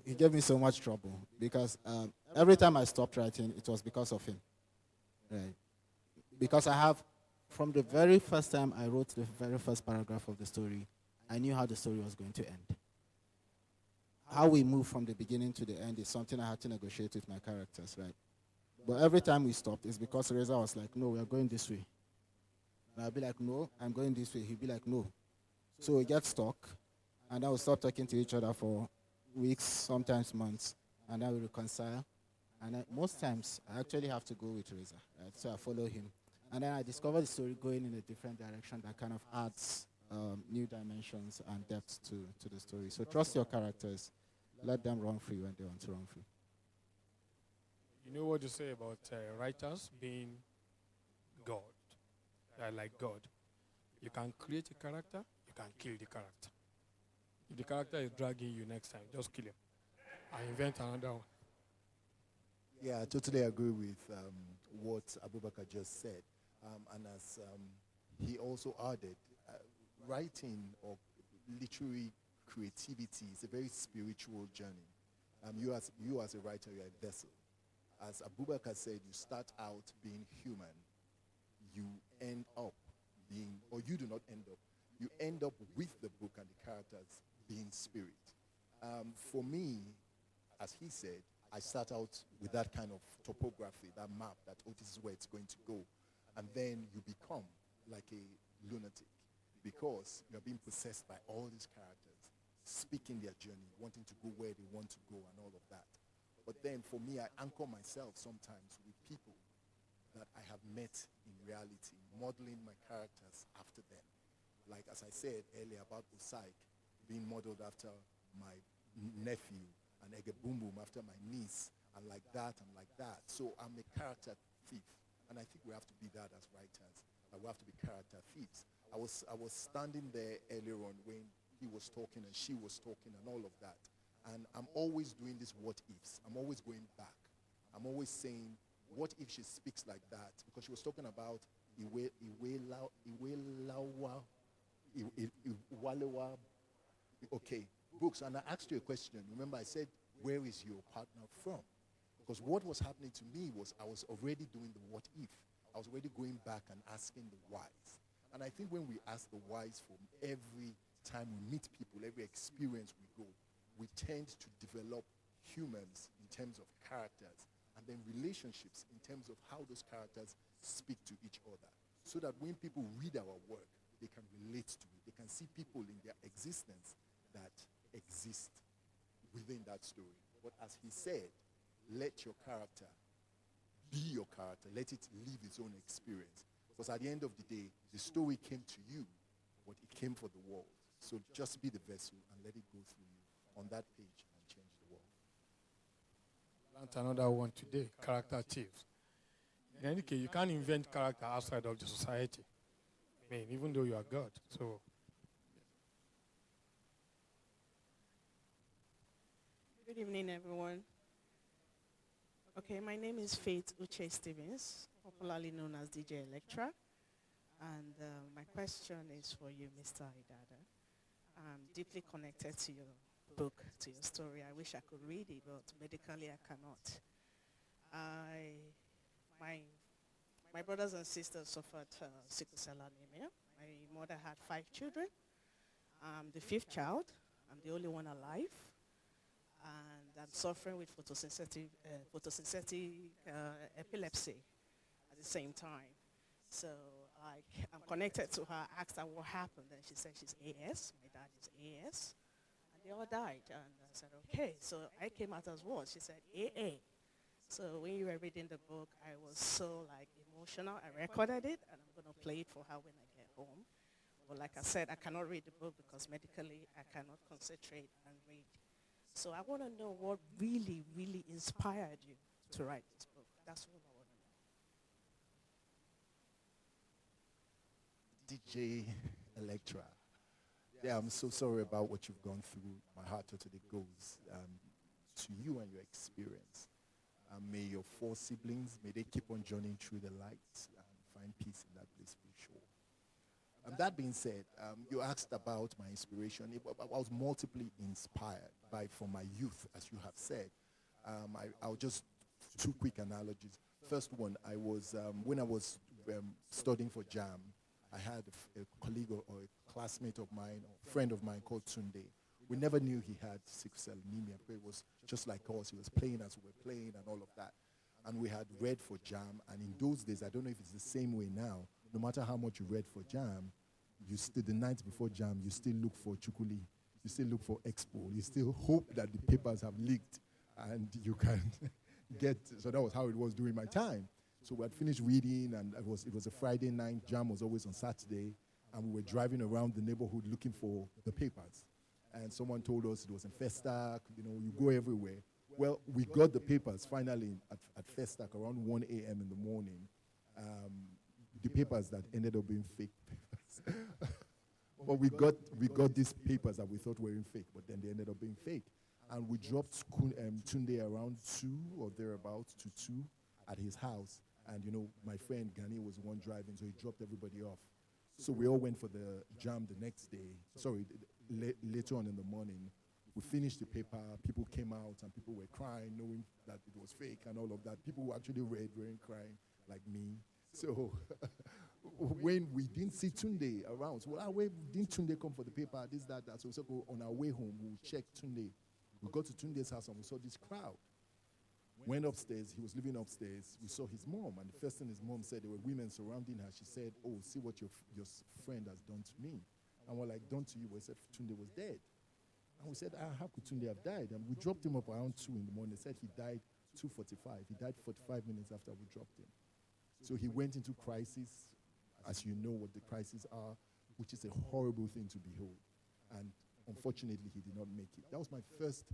[SPEAKER 4] He gave me so much trouble because every time I stopped writing, it was because of him. Right. Because from the very first time I wrote the very first paragraph of the story, I knew how the story was going to end. How we move from the beginning to the end is something I had to negotiate with my characters, right? But every time we stopped, it's because Reza was like, no, we are going this way. And I'll be like, no, I'm going this way. He'll be like, no. So we get stuck, and then we stop talking to each other for weeks, sometimes months, and then we reconcile. And then most times, I actually have to go with Reza, right? So I follow him. And then I discover the story going in a different direction that kind of adds new dimensions and depth to the story. So trust your characters. Let them run free when they want to run free.
[SPEAKER 2] You know what you say about writers being God, like God. You can create a character, you can kill the character. If the character is dragging you next time, just kill him and invent another one.
[SPEAKER 5] Yeah, I totally agree with what Abubakar just said. And as he also added, writing or literary creativity is a very spiritual journey. You as a writer, you're a vessel. As Abubakar said, you start out being human. You end up being, or you do not end up, you end up with the book and the characters being spirit. For me, as he said, I start out with that kind of topography, that map, that, oh, this is where it's going to go. And then you become like a lunatic because you're being possessed by all these characters, speaking their journey, wanting to go where they want to go and all of that. But then for me, I anchor myself sometimes with people that I have met in reality, modeling my characters after them. Like as I said earlier about Usaik being modeled after my nephew, and Ege Boom Boom after my niece, and like that and like that. So I'm a character thief, and I think we have to be that as writers. We have to be character thieves. I was standing there earlier on when he was talking and she was talking and all of that. And I'm always doing this what ifs. I'm always going back. I'm always saying, what if she speaks like that? Because she was talking about okay, books. And I asked you a question. Remember, I said, where is your partner from? Because what was happening to me was I was already doing the what if. I was already going back and asking the whys. And I think when we ask the whys for every time we meet people, every experience we go, we tend to develop humans in terms of characters and then relationships in terms of how those characters speak to each other. So that when people read our work, they can relate to it. They can see people in their existence that exist within that story. But as he said, let your character be your character. Let it live its own experience. Because at the end of the day, the story came to you, but it came for the world. So just be the vessel and let it go through you on that page and change the world.
[SPEAKER 2] Learned another one today, character thieves. In any case, you can't invent character outside of the society. I mean, even though you are God. So
[SPEAKER 8] good evening, everyone. Okay, my name is Faith Uche Stevens, popularly known as DJ Electra. And my question is for you, Mr. Idada. I'm deeply connected to your book, to your story. I wish I could read it, but medically I cannot. My brothers and sisters suffered sickle cell anemia. My mother had 5 children. I'm the 5th child. I'm the only one alive. And I'm suffering with photosynthetic epilepsy at the same time. So I'm connected to her, asked her what happened, and she said she's AS. My dad is AS. And they all died. And I said, okay. So I came out as what? She said AA. So when you were reading the book, I was so emotional. I recorded it, and I'm going to play it for her when I get home. But like I said, I cannot read the book because medically I cannot concentrate and read. So I want to know what really, really inspired you to write this book. That's what I want to know.
[SPEAKER 5] DJ Electra. Yeah, I'm so sorry about what you've gone through. My heart totally goes to you and your experience. May your 4 siblings, may they keep on journeying through the light and find peace in that place, be sure. That being said, you asked about my inspiration. I was multiply inspired from my youth, as you have said. I'll just 2 quick analogies. First one, I was when I was studying for JAM, I had a colleague or a classmate of mine, or friend of mine called Tunde. We never knew he had sickle cell anemia. It was just like us. He was playing as we were playing and all of that. And we had read for JAM, and in those days, I don't know if it's the same way now, no matter how much you read for JAM, you still, the night before JAM, you still look for Chukuli, you still look for Expo, you still hope that the papers have leaked and you can get, so that was how it was during my time. So we had finished reading, and it was a Friday night, JAM was always on Saturday, and we were driving around the neighborhood looking for the papers. And someone told us it was in Festac, you go everywhere. Well, we got the papers finally at Festac around 1 a.m. in the morning. The papers that ended up being fake papers. But we got these papers that we thought were fake, but then they ended up being fake. And we dropped Tunde around 2 or thereabouts to 2 at his house. And my friend Gani was the one driving, so he dropped everybody off. So we all went for the JAM the next day. Sorry, later on in the morning. We finished the paper, people came out and people were crying, knowing that it was fake and all of that. People who actually read weren't crying, like me. So when we didn't see Tunde around, so where didn't Tunde come for the paper, this, that. So we said, on our way home, we'll check Tunde. We got to Tunde's house and we saw this crowd. Went upstairs, he was living upstairs. We saw his mom, and the first thing his mom said, there were women surrounding her. She said, oh, see what your friend has done to me. And we're like, done to you? We said, Tunde was dead. And we said, how could Tunde have died? And we dropped him up around 2 in the morning. They said he died 2:45. He died 45 minutes after we dropped him. So he went into crisis, as you know what the crises are, which is a horrible thing to behold. And unfortunately, he did not make it. That was my first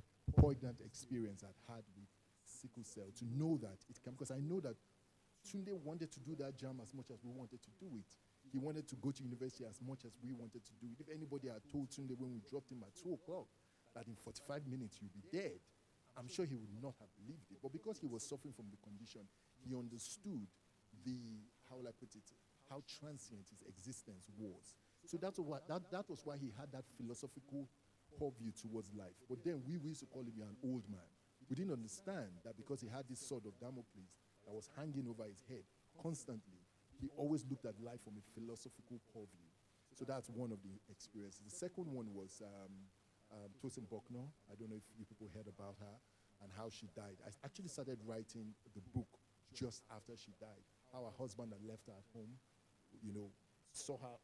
[SPEAKER 5] poignant experience I'd had with sickle cell, to know that it can, because I know that Tunde wanted to do that JAM as much as we wanted to do it. He wanted to go to university as much as we wanted to do it. If anybody had told Tunde when we dropped him at 2 o'clock that in 45 minutes you'll be dead, I'm sure he would not have believed it. But because he was suffering from the condition, he understood how will I put it, how transient his existence was. So that was why he had that philosophical view towards life. But then we used to call him an old man. We didn't understand that because he had this sword of Damocles that was hanging over his head constantly, he always looked at life from a philosophical view. So that's one of the experiences. The second one was Tosin Bokno. I don't know if you people heard about her and how she died. I actually started writing the book just after she died. How her husband had left her at home, saw her,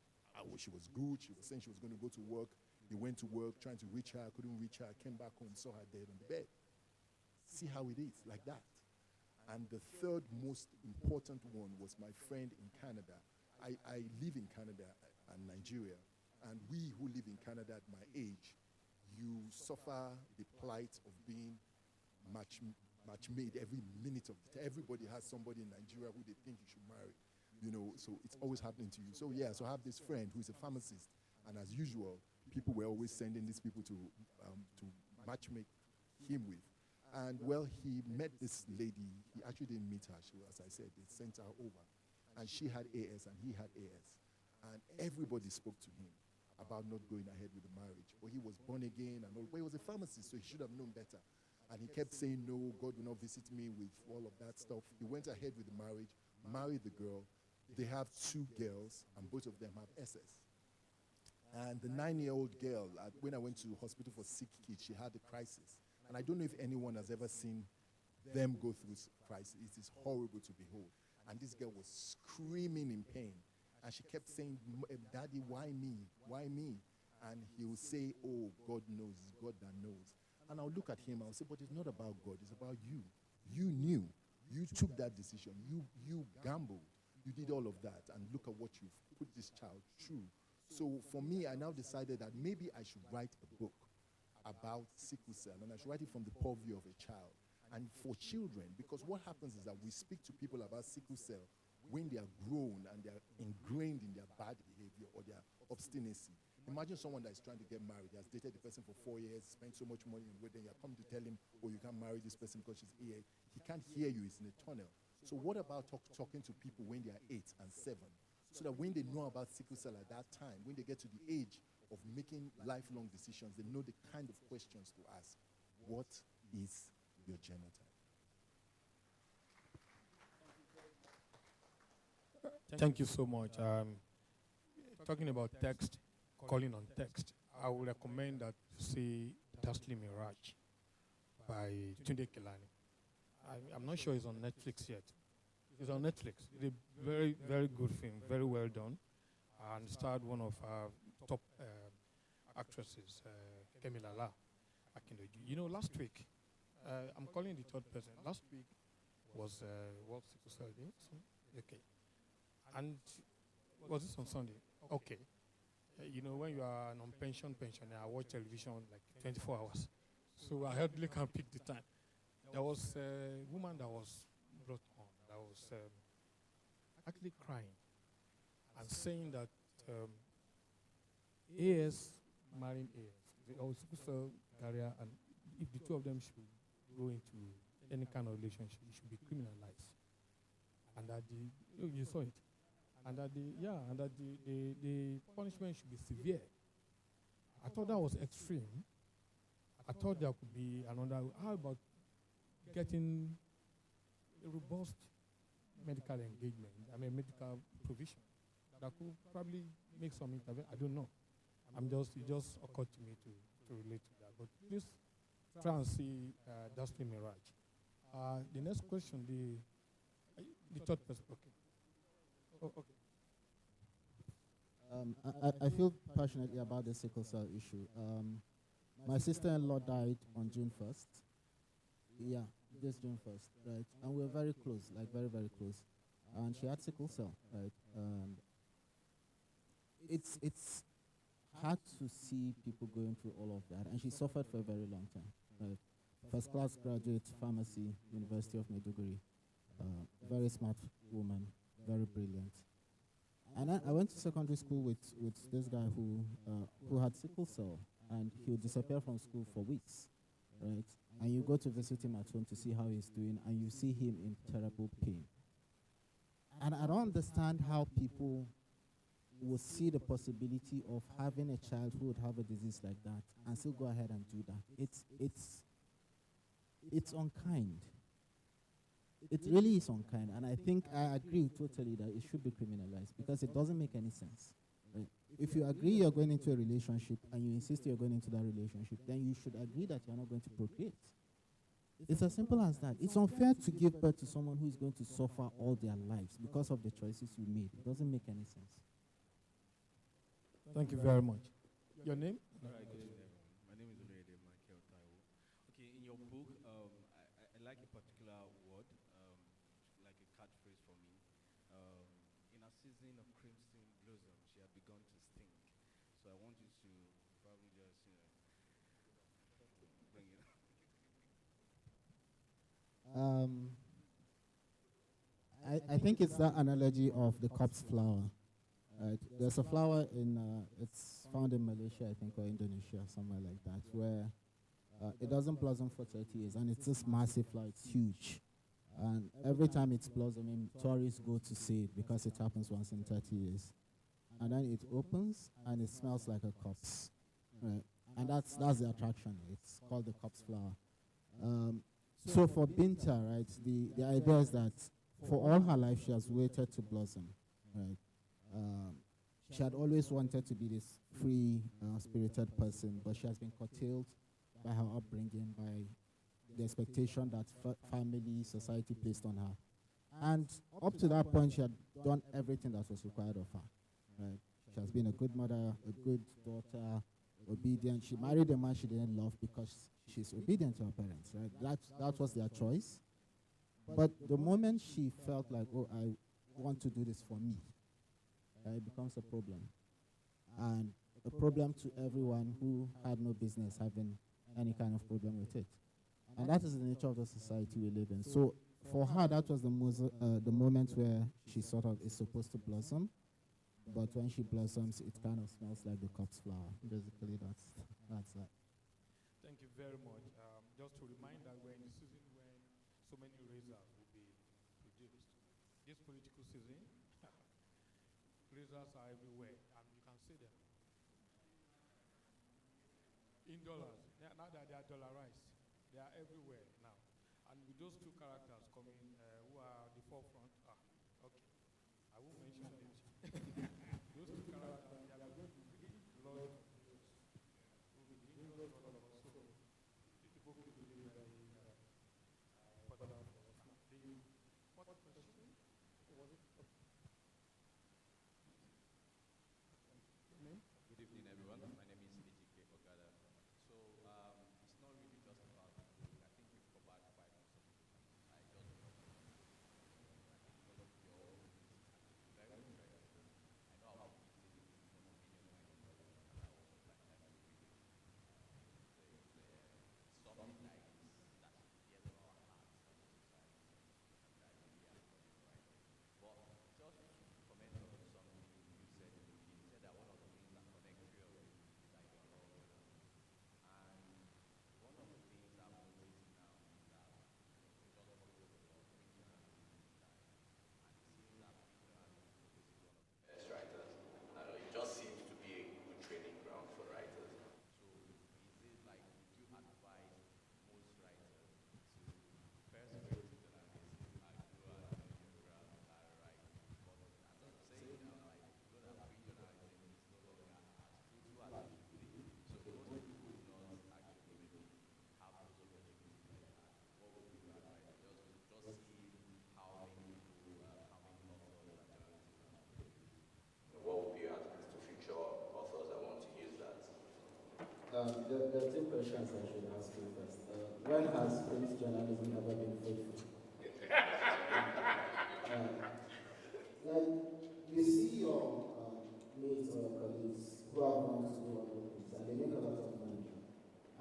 [SPEAKER 5] she was good, she was saying she was going to go to work. He went to work, trying to reach her, couldn't reach her, came back home, saw her dead on the bed. See how it is, like that. And the third most important one was my friend in Canada. I live in Canada and Nigeria, and we who live in Canada at my age, you suffer the plight of being match-made every minute of the time. Everybody has somebody in Nigeria who they think you should marry, so it's always happening to you. So yeah, so I have this friend who is a pharmacist, and as usual, people were always sending these people to match-make him with. And well, he met this lady. He actually didn't meet her. As I said, they sent her over. And she had AS and he had AS. And everybody spoke to him about not going ahead with the marriage. But he was born again and all. But he was a pharmacist, so he should have known better. And he kept saying, no, God will not visit me with all of that stuff. He went ahead with the marriage, married the girl. They have 2 girls, and both of them have SS. And the 9-year-old girl, when I went to hospital for sick kids, she had a crisis. And I don't know if anyone has ever seen them go through crisis. It is horrible to behold. And this girl was screaming in pain. And she kept saying, Daddy, why me? Why me? And he would say, oh, God knows. It's God that knows. And I'll look at him. I'll say, but it's not about God. It's about you. You knew. You took that decision. You gambled. You did all of that. And look at what you've put this child through. So for me, I now decided that maybe I should write a book about sickle cell, and I should write it from the point of view of a child and for children, because what happens is that we speak to people about sickle cell when they are grown and they are ingrained in their bad behavior or their obstinacy. Imagine someone that is trying to get married, has dated the person for 4 years, spent so much money on wedding, you're coming to tell him, oh, you can't marry this person because she's here. He can't hear you, he's in a tunnel. So what about talking to people when they are 8 and 7? So that when they know about sickle cell at that time, when they get to the age of making lifelong decisions, they know the kind of questions to ask. What is your genotype?
[SPEAKER 2] Thank you so much. Talking about text, calling on text, I would recommend that you see Taslim Miraj by Tunde Kelani. I'm not sure it's on Netflix yet. It's on Netflix. It's a very, very good film, very well done, and starred one of our top actresses, Kemi Lala Akindoju. You know, last week, I'm calling the third person. Last week was World Sickle Cell Day. Okay. And was this on Sunday? Okay. You know, when you are an on-pension pensioner, I watch television like 24 hours. So I hardly can pick the time. There was a woman that was brought on that was actually crying and saying that AS marrying AS, or sickle cell carrier, and if the two of them should go into any kind of relationship, it should be criminalized. And that you saw it. And that the punishment should be severe. I thought that was extreme. I thought there could be another. How about getting a robust medical engagement? I mean, medical provision that could probably make some intervention. I don't know. It just occurred to me to relate to that. But please try and see Dustin Mirage. The next question, the third person. Okay. Oh, okay.
[SPEAKER 4] I feel passionately about the sickle cell issue. My sister-in-law died on June 1st. Yeah, this June 1st, right? And we were very close, like very, very close. And she had sickle cell, right? And it's hard to see people going through all of that. And she suffered for a very long time, right? First class graduate, pharmacy, University of Maiduguri. Very smart woman, very brilliant. And I went to secondary school with this guy who had sickle cell, and he would disappear from school for weeks, right? And you go to visit him at home to see how he's doing, and you see him in terrible pain. And I don't understand how people would see the possibility of having a child who would have a disease like that and still go ahead and do that. It's unkind. It really is unkind, and I think I agree totally that it should be criminalized because it doesn't make any sense. Right? If you agree you're going into a relationship and you insist you're going into that relationship, then you should agree that you're not going to procreate. It's as simple as that. It's unfair to give birth to someone who is going to suffer all their lives because of the choices you made. It doesn't make any sense.
[SPEAKER 2] Thank you very much. Your name?
[SPEAKER 9] All right, good evening, everyone. My name is Oluyede Michael Taiwo. Okay, in your book, I like a particular word, like a catchphrase for me. In a season of crimson blossom, she had begun to stink. So I want you to probably just, bring it up.
[SPEAKER 4] I think it's that analogy of the corpse flower. Right? There's a flower it's found in Malaysia, I think, or Indonesia, somewhere like that, where it doesn't blossom for 30 years, and it's this massive flower, it's huge. And every time it's blossoming, tourists go to see it because it happens once in 30 years. And then it opens, and it smells like a corpse. Right? And that's the attraction. It's called the corpse flower. So for Binta, right, the idea is that for all her life, she has waited to blossom. Right? She had always wanted to be this free, spirited person, but she has been curtailed by her upbringing, by the expectation that family, society placed on her. And up to that point, she had done everything that was required of her. Right? She has been a good mother, a good daughter, obedient. She married a man she didn't love because she's obedient to her parents. Right? That was their choice. But the moment she felt like, oh, I want to do this for me, it becomes a problem. And a problem to everyone who had no business having any kind of problem with it. And that is the nature of the society we live in. So for her, that was the moment where she sort of is supposed to blossom. But when she blossoms, it kind of smells like the corpse flower. Basically, that's that.
[SPEAKER 2] Thank you very much. Just to remind that we're in the season when so many razors will be produced. This political season, razors are everywhere, and you can see them. In dollars. Now that they are dollarized, they are everywhere now. And with those two characters coming, who are the forefront, okay, I won't mention it. Those two characters, they are going to bring blood to us. Will be bringing blood to all of us. So, these people could be very important for
[SPEAKER 4] questions I should ask you first. When has print journalism ever been faithful? Like, you see your mates or your colleagues who have gone to do other things and they make a lot of money.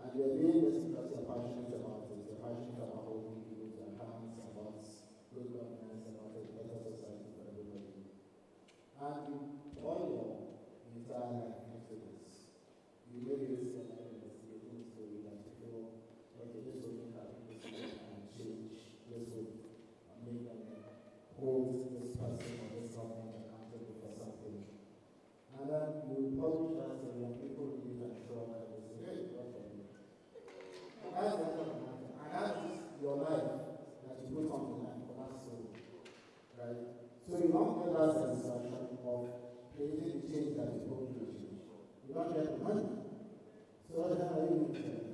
[SPEAKER 4] And you're doing this because you're passionate about it. You're passionate about holding people to account, about good governance, about a better society for everybody. And you pour your entire life into this. You maybe risk your life investigating story that you feel, okay, this will make our people see and change. This will make them hold this person or this government accountable for something. And then you publish that story and people read it and shrug and they say, hey, what for you? And that's the end of the matter. And that's your life that you put on the line for that story. Right? So you don't get that satisfaction of creating the change that you hope to achieve. You don't get the money. So what the hell are you doing?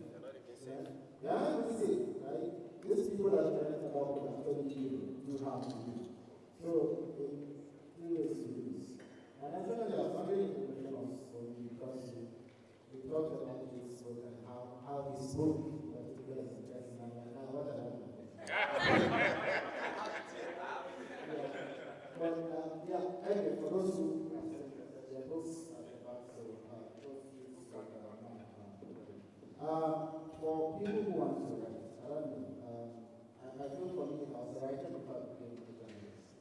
[SPEAKER 4] Yeah, I can see, right? These people that are trying to help will actually do harm to you. So, in three ways to lose. And I think I was wondering if the question was for you because you talked about his book and how his book particularly is interesting. I'm like, what did I do? But, anyway, for those who are still interested, their books are about, so those who for people who want to write, I don't know. I feel for me, I was a writer before I became a journalist.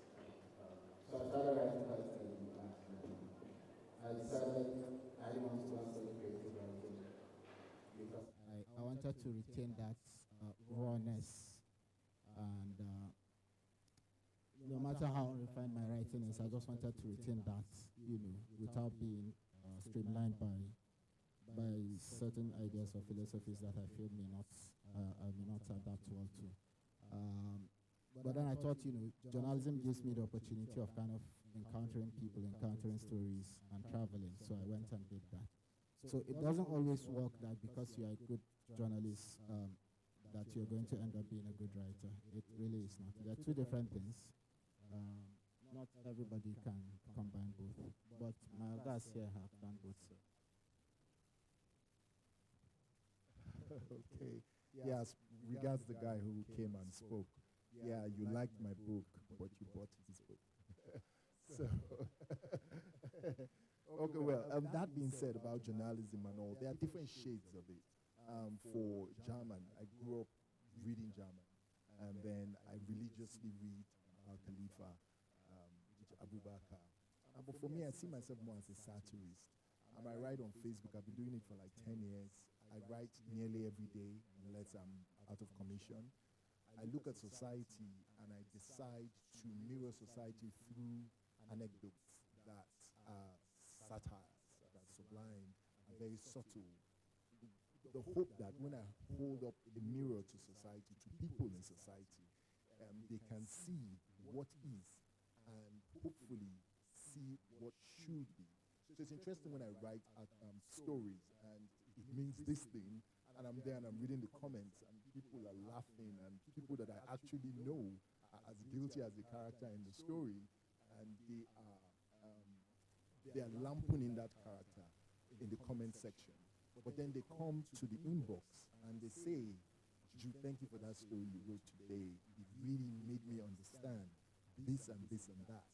[SPEAKER 4] So I started writing quite early, and I decided I didn't want to go and study creative writing because I wanted to retain that rawness, and no matter how refined my writing is, I just wanted to retain that, without being streamlined by certain ideas or philosophies that I feel I may not adapt well to. But then I thought, journalism gives me the opportunity of kind of encountering people, encountering stories, and traveling. So I went and did that. So it doesn't always work that because you are a good journalist, that you're going to end up being a good writer. It really is not. They're two different things. Not everybody can combine both. But my guys here have done both. So.
[SPEAKER 5] Okay. Yes, regards the guy who came and spoke. Yeah, you liked my book, but you bought his book. So, okay, well, that being said about journalism and all, there are different shades of it. For German, I grew up reading German, and then I religiously read Khalifa, Abubakar. But for me, I see myself more as a satirist. I write on Facebook. I've been doing it for like 10 years. I write nearly every day unless I'm out of commission. I look at society and I decide to mirror society through anecdotes that are satires, that are sublime, and very subtle. The hope that when I hold up a mirror to society, to people in society, they can see what is and hopefully see what should be. So it's interesting when I write stories and it means this thing, and I'm there and I'm reading the comments and people are laughing and people that I actually know are as guilty as the character in the story, and they are lamponing that character in the comment section. But then they come to the inbox and they say, Jude, thank you for that story you wrote today. It really made me understand this and this and that.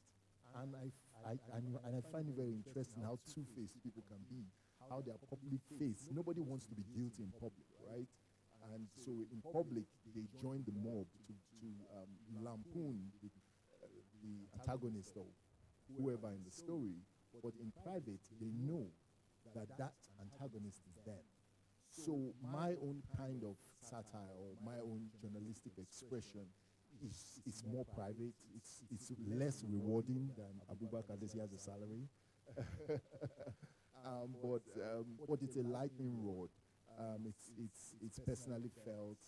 [SPEAKER 5] And I find it very interesting how two-faced people can be, how they are public faced. Nobody wants to be guilty in public, right? And so in public, they join the mob to lampoon the antagonist or whoever in the story. But in private, they know that antagonist is them. So my own kind of satire or my own journalistic expression is more private. It's less rewarding than Abubakar does. He has a salary. But it's a lightning rod. It's personally felt.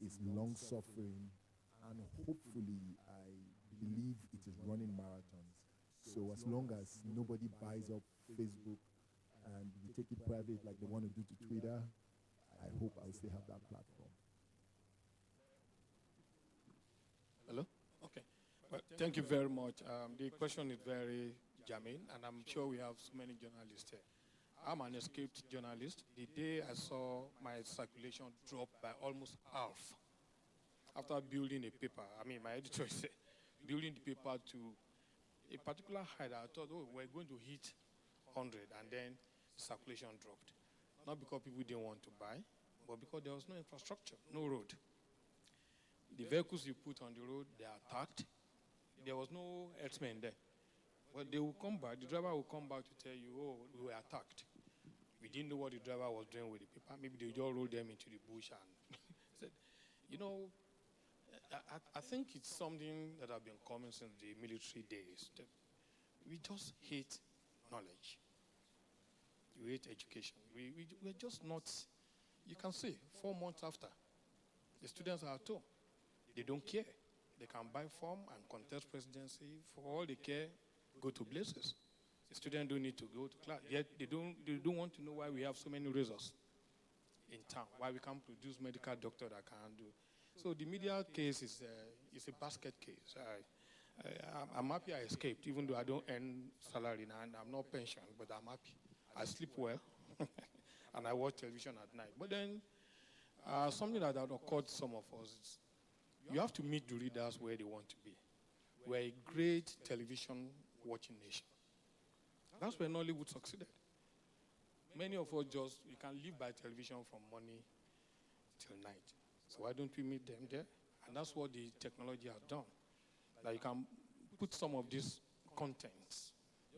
[SPEAKER 5] It's long suffering, and hopefully, I believe it is running marathons. So as long as nobody buys up Facebook and we take it private like they want to do to Twitter, I hope I'll still have that platform.
[SPEAKER 2] Hello? Okay. Well, thank you very much. The question is very germane, and I'm sure we have so many journalists here. I'm an escaped journalist. The day I saw my circulation drop by almost half, after building a paper, I mean, my editor said, building the paper to a particular height, I thought, oh, we're going to hit 100, and then circulation dropped. Not because people didn't want to buy, but because there was no infrastructure, no road. The vehicles you put on the road, they are attacked. There was no herdsmen there. But they will come back, the driver will come back to tell you, oh, we were attacked. We didn't know what the driver was doing with the paper. Maybe they just rolled them into the bush and said, you know, I think it's something that have been coming since the military days. That we just hate knowledge. We hate education. We're just not, you can see, 4 months after, the students are at home. They don't care. They can buy form and contest presidency. For all they care, go to places. The students don't need to go to class. Yet they don't want to know why we have so many results in town, why we can't produce medical doctor that can do. So the media case is a basket case. I'm happy I escaped, even though I don't earn salary now, and I'm not pensioned, but I'm happy. I sleep well, and I watch television at night. But then something that occurred to some of us is you have to meet the readers where they want to be. We're a great television watching nation. That's where Nollywood succeeded. Many of us we can live by television from morning till night. So why don't we meet them there? And that's what the technology has done. That you can put some of these contents.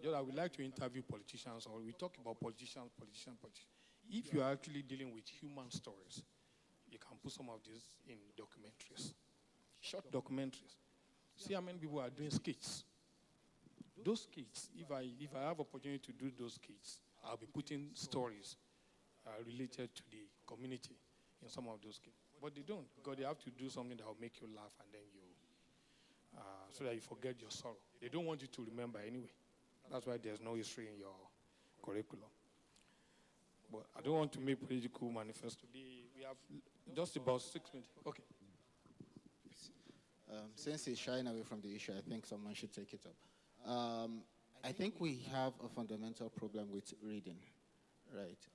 [SPEAKER 2] I would like to interview politicians, or we talk about politicians. If you are actually dealing with human stories, you can put some of these in documentaries, short documentaries. See how many people are doing skits. Those skits, if I have opportunity to do those skits, I'll be putting stories related to the community in some of those skits. But they don't, because they have to do something that will make you laugh, and then so that you forget your sorrow. They don't want you to remember anyway. That's why there's no history in your curriculum. But I don't want to make political manifesto. We have just about 6 minutes. Okay.
[SPEAKER 4] Since he's shying away from the issue, I think someone should take it up. I think we have a fundamental problem with reading, right?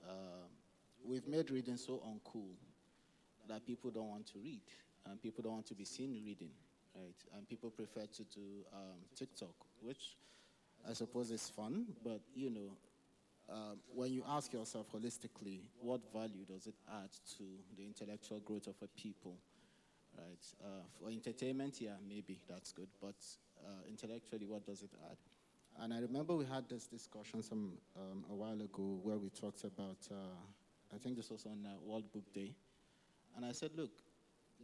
[SPEAKER 4] We've made reading so uncool that people don't want to read, and people don't want to be seen reading, right? And people prefer to do TikTok, which I suppose is fun, but when you ask yourself holistically, what value does it add to the intellectual growth of a people, right? For entertainment, yeah, maybe that's good, but intellectually, what does it add? And I remember we had this discussion a while ago where we talked about, I think this was on World Book Day, and I said, look,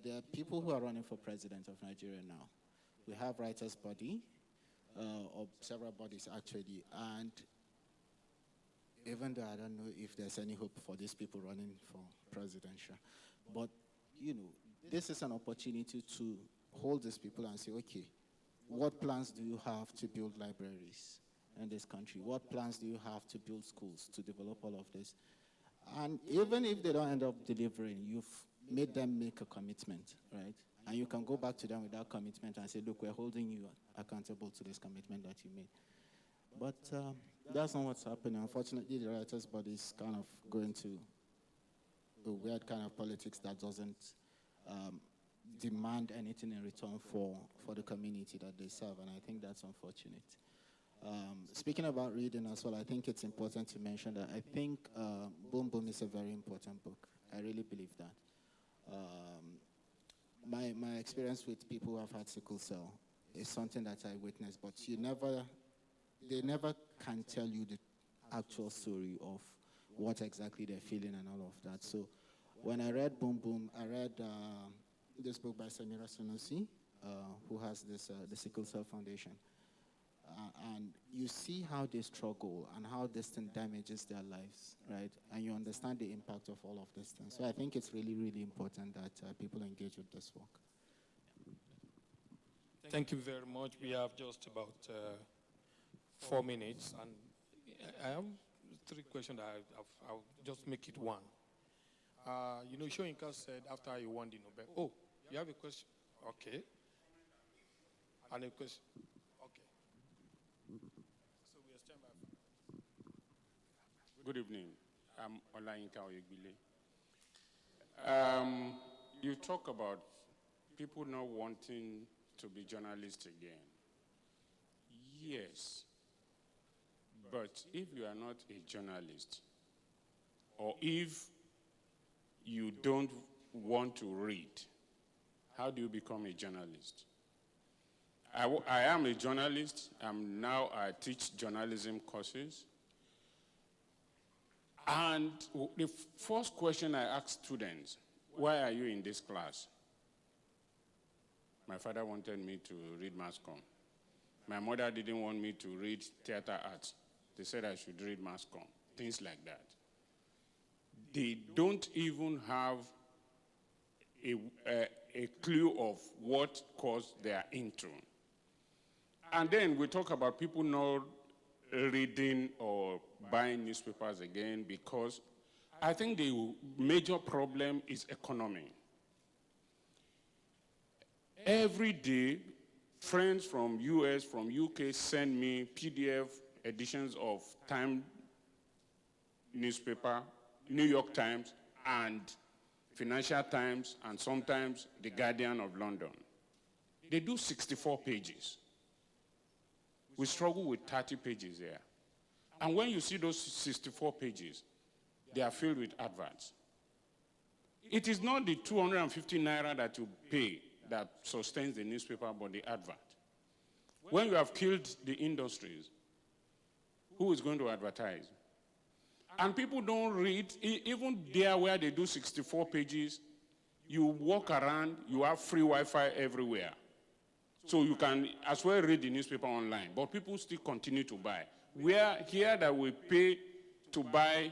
[SPEAKER 4] there are people who are running for president of Nigeria now. We have Writers' Body, or several bodies actually, and even though I don't know if there's any hope for these people running for presidential, but this is an opportunity to hold these people and say, okay, what plans do you have to build libraries in this country? What plans do you have to build schools, to develop all of this? And even if they don't end up delivering, you've made them make a commitment, right? And you can go back to them with that commitment and say, look, we're holding you accountable to this commitment that you made. But that's not what's happening. Unfortunately, the Writers' Body is kind of going to a weird kind of politics that doesn't demand anything in return for the community that they serve, and I think that's unfortunate. Speaking about reading as well, I think it's important to mention that I think Boom Boom is a very important book. I really believe that. My experience with people who have had sickle cell is something that I witnessed, but they never can tell you the actual story of what exactly they're feeling and all of that. So when I read Boom Boom, I read this book by Samira Sunusi, who has this the Sickle Cell Foundation. And you see how they struggle and how this thing damages their lives, right? And you understand the impact of all of this thing. So I think it's really, really important that people engage with this work.
[SPEAKER 2] Thank you very much. We have just about 4 minutes, and I have 3 questions. I'll just make it one. Shoyinka said after he won the Nobel. Oh, you have a question? Okay. And a question? Okay. So we are standing by.
[SPEAKER 10] Good evening. I'm Olayinka Oyegbile. You talk about people not wanting to be journalists again. Yes. But if you are not a journalist, or if you don't want to read, how do you become a journalist? I am a journalist. I teach journalism courses. And the first question I ask students, why are you in this class? My father wanted me to read mass comm. My mother didn't want me to read theater arts. They said I should read mass comm, things like that. They don't even have a clue of what course they are into. And then we talk about people not reading or buying newspapers again because I think the major problem is economy. Every day, friends from US, from UK send me PDF editions of Time newspaper, New York Times, and Financial Times, and sometimes The Guardian of London. They do 64 pages. We struggle with 30 pages there. And when you see those 64 pages, they are filled with adverts. It is not the 250 naira that you pay that sustains the newspaper, but the advert. When you have killed the industries, who is going to advertise? And people don't read, even there where they do 64 pages, you walk around, you have free Wi-Fi everywhere. So you can as well read the newspaper online, but people still continue to buy. Where here that we pay to buy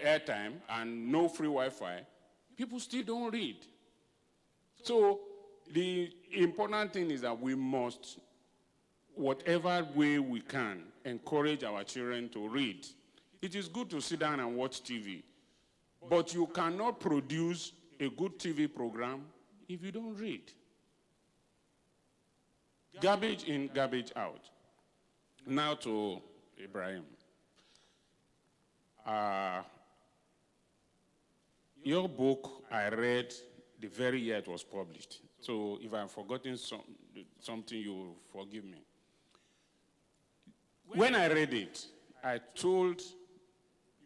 [SPEAKER 10] airtime and no free Wi-Fi, people still don't read. So the important thing is that we must, whatever way we can, encourage our children to read. It is good to sit down and watch TV, but you cannot produce a good TV program if you don't read. Garbage in, garbage out. Now to Ibrahim. Your book I read the very year it was published. So if I've forgotten something, you will forgive me. When I read it, I told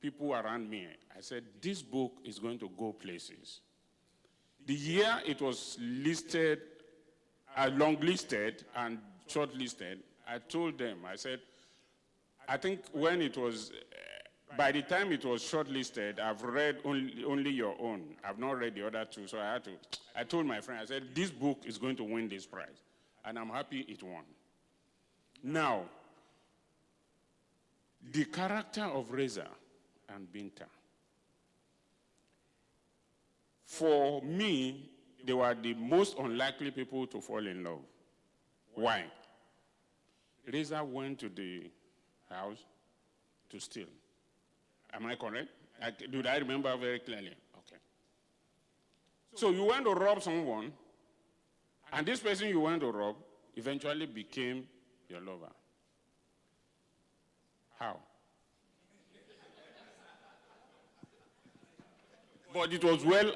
[SPEAKER 10] people around me, I said, this book is going to go places. The year it was listed, long-listed and short-listed, I told them, I said, I think when it was, by the time it was short-listed, I've read only your own. I've not read the other two, so I told my friend, I said, this book is going to win this prize. And I'm happy it won. Now, the character of Reza and Binta, for me, they were the most unlikely people to fall in love. Why? Reza went to the house to steal. Am I correct? Do I remember very clearly? Okay. So you went to rob someone, and this person you went to rob eventually became your lover. How? But it was well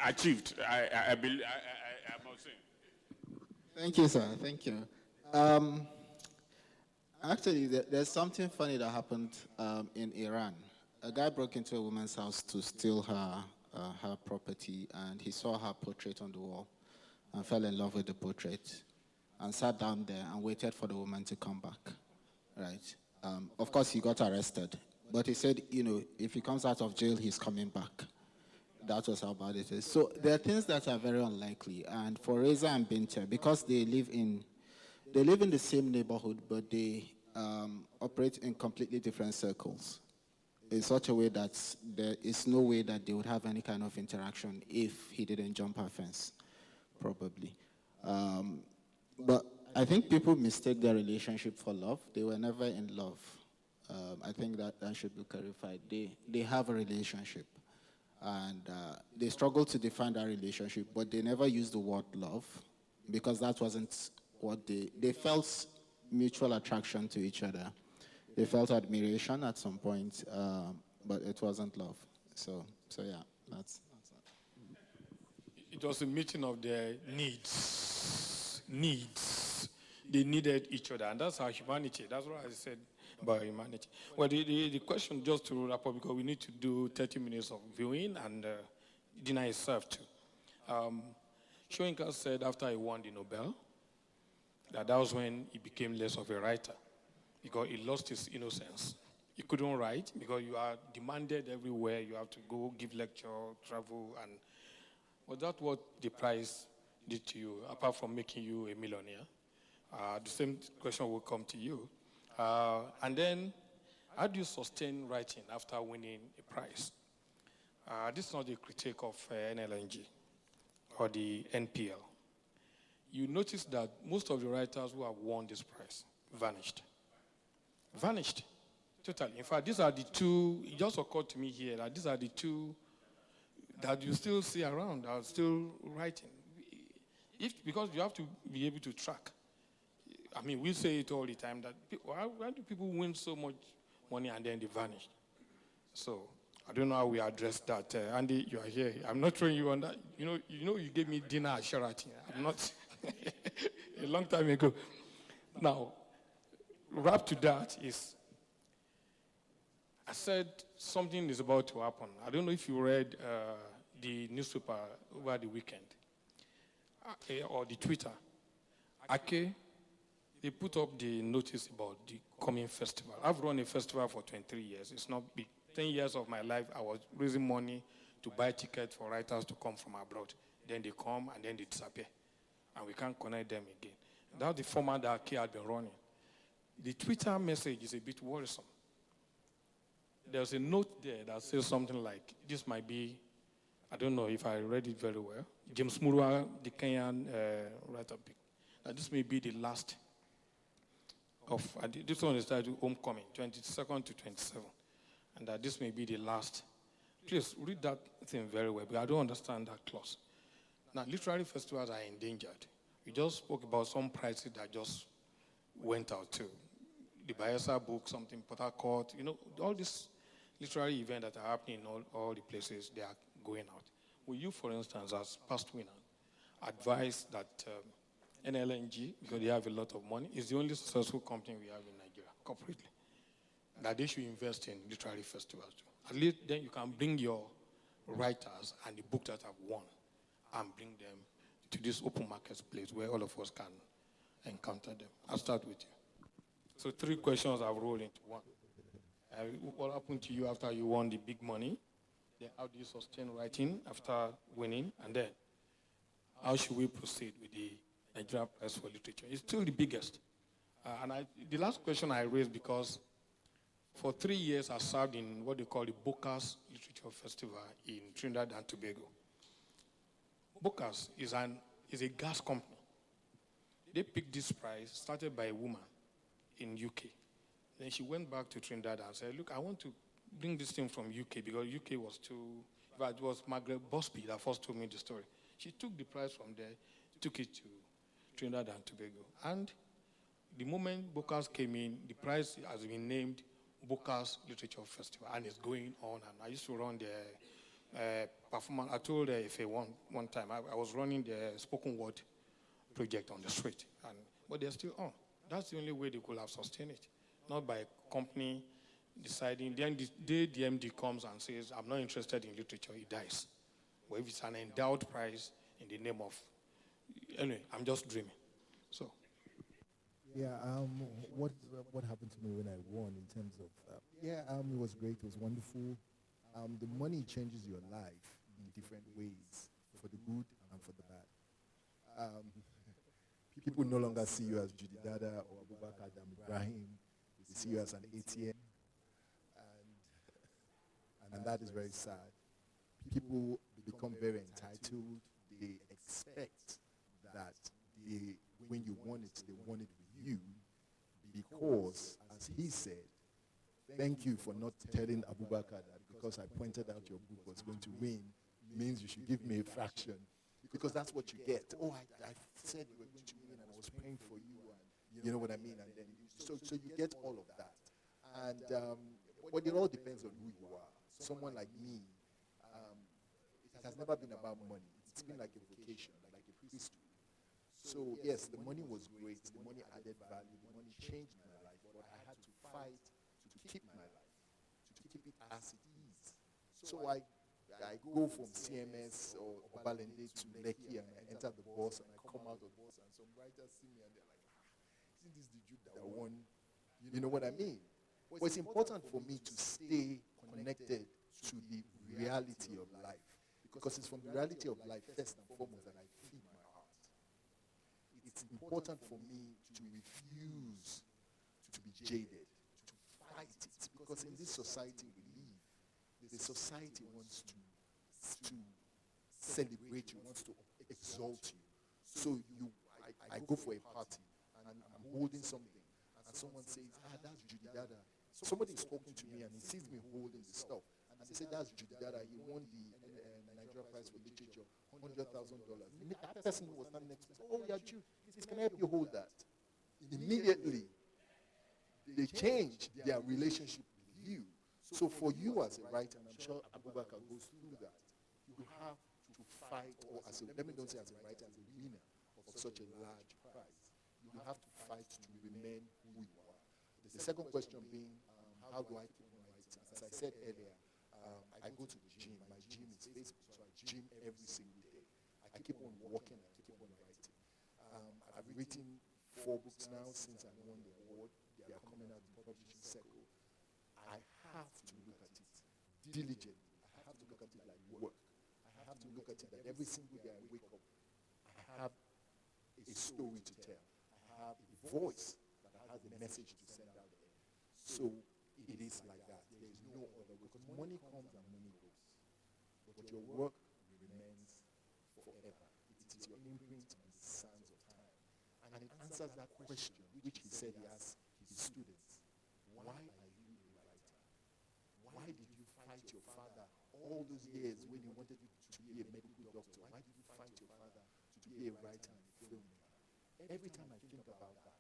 [SPEAKER 10] achieved, I must say.
[SPEAKER 4] Thank you, sir. Thank you. Actually, there's something funny that happened in Iran. A guy broke into a woman's house to steal her property, and he saw her portrait on the wall and fell in love with the portrait and sat down there and waited for the woman to come back, right? Of course, he got arrested, but he said, if he comes out of jail, he's coming back. That was how bad it is. So there are things that are very unlikely, and for Reza and Binta, because they live in the same neighborhood, but they operate in completely different circles in such a way that there is no way that they would have any kind of interaction if he didn't jump her fence, probably. But I think people mistake their relationship for love. They were never in love. I think that should be clarified. They have a relationship, and they struggle to define that relationship, but they never used the word love because that wasn't what they felt mutual attraction to each other. they felt admiration at some point, but it wasn't love. So yeah, that's it.
[SPEAKER 2] It was a meeting of their needs. Needs. They needed each other, and that's our humanity. That's what I said about humanity. Well, the question, just to wrap up, because we need to do 30 minutes of viewing, and dinner is served too. Shoenka said after he won the Nobel, that was when he became less of a writer, because he lost his innocence. He couldn't write because you are demanded everywhere. You have to go give lecture, travel, and was that what the prize did to you, apart from making you a millionaire? The same question will come to you. And then, how do you sustain writing after winning a prize? This is not a critique of NLNG or the NPL. You notice that most of the writers who have won this prize vanished. Vanished. Totally. In fact, these are the two, it just occurred to me here that these are the two that you still see around, are still writing. Because you have to be able to track. I mean, we say it all the time that why do people win so much money and then they vanish? So I don't know how we address that. Andy, you are here. I'm not throwing you on that. You know, you gave me dinner at Sheraton. I'm not a long time ago. Now, wrap to that is, I said something is about to happen. I don't know if you read the newspaper over the weekend or the Twitter. Ake, they put up the notice about the coming festival. I've run a festival for 23 years. It's not big. 10 years of my life, I was raising money to buy tickets for writers to come from abroad. Then they come and then they disappear. And we can't connect them again. That's the format that Ake had been running. The Twitter message is a bit worrisome. There's a note there that says something like, this might be, I don't know if I read it very well, James Murwa, the Kenyan writer, that this may be the last of, this one is titled Homecoming, 22nd to 27, and that this may be the last. Please read that thing very well, because I don't understand that clause. Now, literary festivals are endangered. We just spoke about some prizes that just went out too. The Bayelsa book, something, Port Harcourt, all these literary events that are happening in all the places, they are going out. Will you, for instance, as past winner, advise that NLNG, because they have a lot of money, is the only successful company we have in Nigeria, corporately, that they should invest in literary festivals too? At least then you can bring your writers and the books that have won and bring them to this open marketplace where all of us can encounter them. I'll start with you. So 3 questions I've rolled into one. What happened to you after you won the big money? Then how do you sustain writing after winning? And then how should we proceed with the Nigeria Prize for Literature? It's still the biggest. The last question I raised because for 3 years I served in what they call the Bocas Literature Festival in Trinidad and Tobago. Bocas is a gas company. They picked this prize, started by a woman in UK. Then she went back to Trinidad and said, look, I want to bring this thing from UK because UK was too, in fact, it was Margaret Bosby that first told me the story. She took the prize from there, took it to Trinidad and Tobago. And the moment Bocas came in, the prize has been named Bocas Literature Festival, and it's going on. And I used to run the performance. I told Ife one time, I was running the spoken word project on the street, but they're still on. That's the only way they could have sustained it, not by a company deciding. Then the day the MD comes and says, I'm not interested in literature, he dies. But if it's an endowed prize in the name of, anyway, I'm just dreaming. So.
[SPEAKER 5] Yeah, what happened to me when I won in terms of, it was great, it was wonderful. The money changes your life in different ways, for the good and for the bad. People no longer see you as Jude Idada or Abubakar than Ibrahim. They see you as an ATM. And that is very sad. People become very entitled. They expect that when you want it, they want it with you. Because, as he said, thank you for not telling Abubakar that because I pointed out your book was going to win, means you should give me a fraction. Because that's what you get. Oh, I said you were going to win and I was praying for you. And you know what I mean? And then so you get all of that. And but it all depends on who you are. Someone like me, it has never been about money. It's been like a vocation, like a priesthood. So yes, the money was great. The money added value. The money changed my life. But I had to fight to keep my life, to keep it as it is. So I go from CMS or Obalende to Lekki, and I enter the bus, and I come out of the bus, and some writers see me, and they're like, isn't this the Jude that won? You know what I mean? But it's important for me to stay connected to the reality of life, because it's from the reality of life, first and foremost, that I feed my heart. It's important for me to refuse to be jaded, to fight it, because in this society we live, the society wants to celebrate you, wants to exalt you. So I go for a party, and I'm holding something, and someone says, that's Jude Idada. Somebody is talking to me, and he sees me holding the stuff, and they say, that's Jude Idada. He won the Nigeria Prize for Literature, $100,000. That person who was standing next to me, oh yeah, Jude, please, can I help you hold that? Immediately, they change their relationship with you. So for you as a writer, and I'm sure Abubakar goes through that, you have to fight, or let me don't say as a writer, as a winner of such a large prize, you have to fight to remain who you are. The second question being, how do I keep on writing? As I said earlier, I go to the gym. My gym is Facebook, so I gym every single day. I keep on walking, I keep on writing. I've written 4 books now since I won the award. They are coming out in the publishing circle. I have to look at it diligently. I have to look at it like work. I have to look at it that every single day I wake up, I have a story to tell. I have a voice that has a message to send out there. So it is like that. There is no other way. Because money comes and money goes. But your work remains forever. It is your imprint on the sands of time. And it answers that question, which he said he asked his students. Why are you a writer? Why did you fight your father all those years when he wanted you to be a medical doctor? Why did you fight your father to be a writer and a filmmaker? Every time I think about that,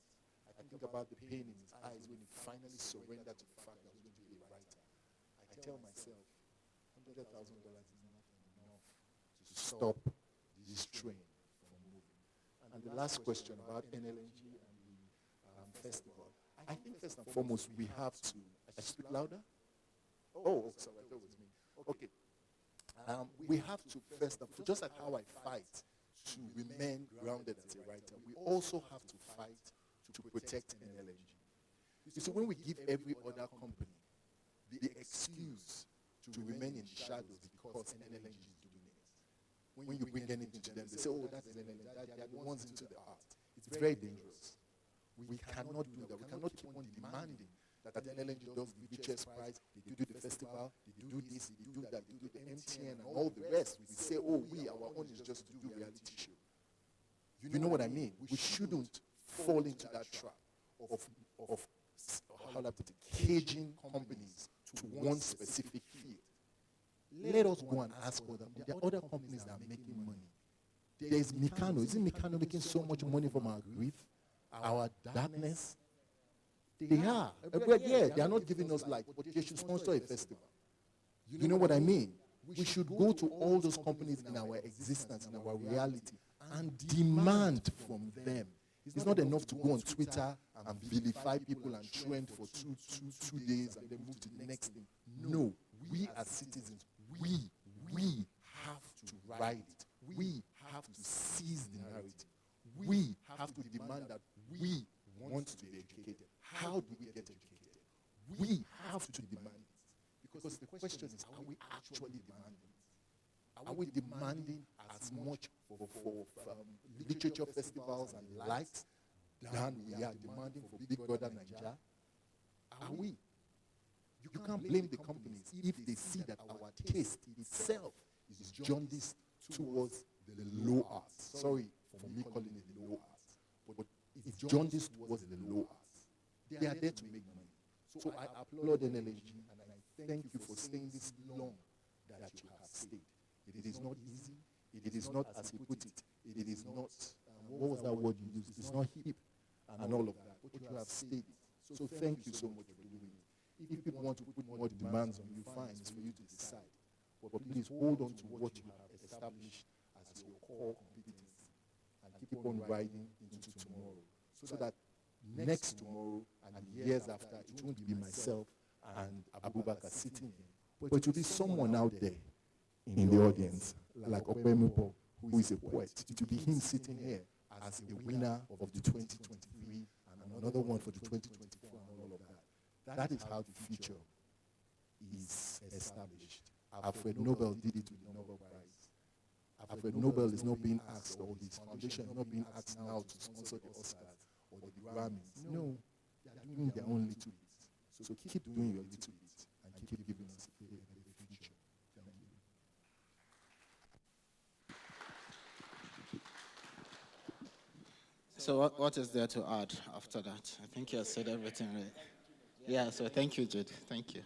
[SPEAKER 5] I think about the pain in his eyes when he finally surrendered to the fact that he was going to be a writer. I tell myself, $100,000 is not enough to stop this train from moving. And the last question about NLNG and the festival. I think first and foremost, we have to, I speak louder? Oh, sorry, I thought it was me. Okay. We have to first, just like how I fight to remain grounded as a writer, we also have to fight to protect NLNG. You see, when we give every other company the excuse to remain in the shadows because NLNG is doing it, when you bring anything to them, they say, oh, that is NLNG, they are the ones into the art. It's very dangerous. We cannot do that. We cannot keep on demanding that NLNG does the richest prize, they do the festival, they do this, they do that, they do the MTN and all the rest. We say, oh, our own is just to do reality show. You know what I mean? We shouldn't fall into that trap of how do I put it, caging companies to one specific field. Let us go and ask other. There are other companies that are making money. There is Mikano. Isn't Mikano making so much money from our grief, our darkness? They are. Yeah, they are not giving us light, but they should sponsor a festival. You know what I mean? We should go to all those companies in our existence, in our reality, and demand from them. It's not enough to go on Twitter and vilify people and trend for two days and then move to the next thing. No, we as citizens, we have to ride it. We have to seize the narrative. We have to demand that we want to be educated. How do we get educated? We have to demand it. Because the question is, are we actually demanding it? Are we demanding as much for literature festivals and likes than we are demanding for Big Brother Nigeria? Are we? You can't blame the companies if they see that our taste itself is jaundiced towards the low arts. Sorry for me calling it low arts, but it's jaundiced towards the low arts. They are there to make money. So I applaud NLNG and I thank you for staying this long that you have stayed. It is not easy. It is not, as he put it, it is not, what was that word you used? It's not hip and all of that, but you have stayed. So thank you so much for doing it. If people want to put more demands on you, fine, it's for you to decide. But please hold on to what you have established as your core competence and keep on riding into tomorrow. So that next tomorrow and years after, it won't be myself and Abubakar sitting here, but it will be someone out there in the audience, like Opemupo, who is a poet. It will be him sitting here as a winner of the 2023 and another one for the 2024 and all of that. That is how the future is established. Alfred Nobel did it with the Nobel Prize. Alfred Nobel is not being asked, or his foundation is not being asked now to sponsor the Oscars or the Grammys. No, they are doing their own little bit. So keep doing your little bit and keep giving us a future. Thank you.
[SPEAKER 4] So what is there to add after that? I think you have said everything right. Yeah, so thank you, Jude. Thank you.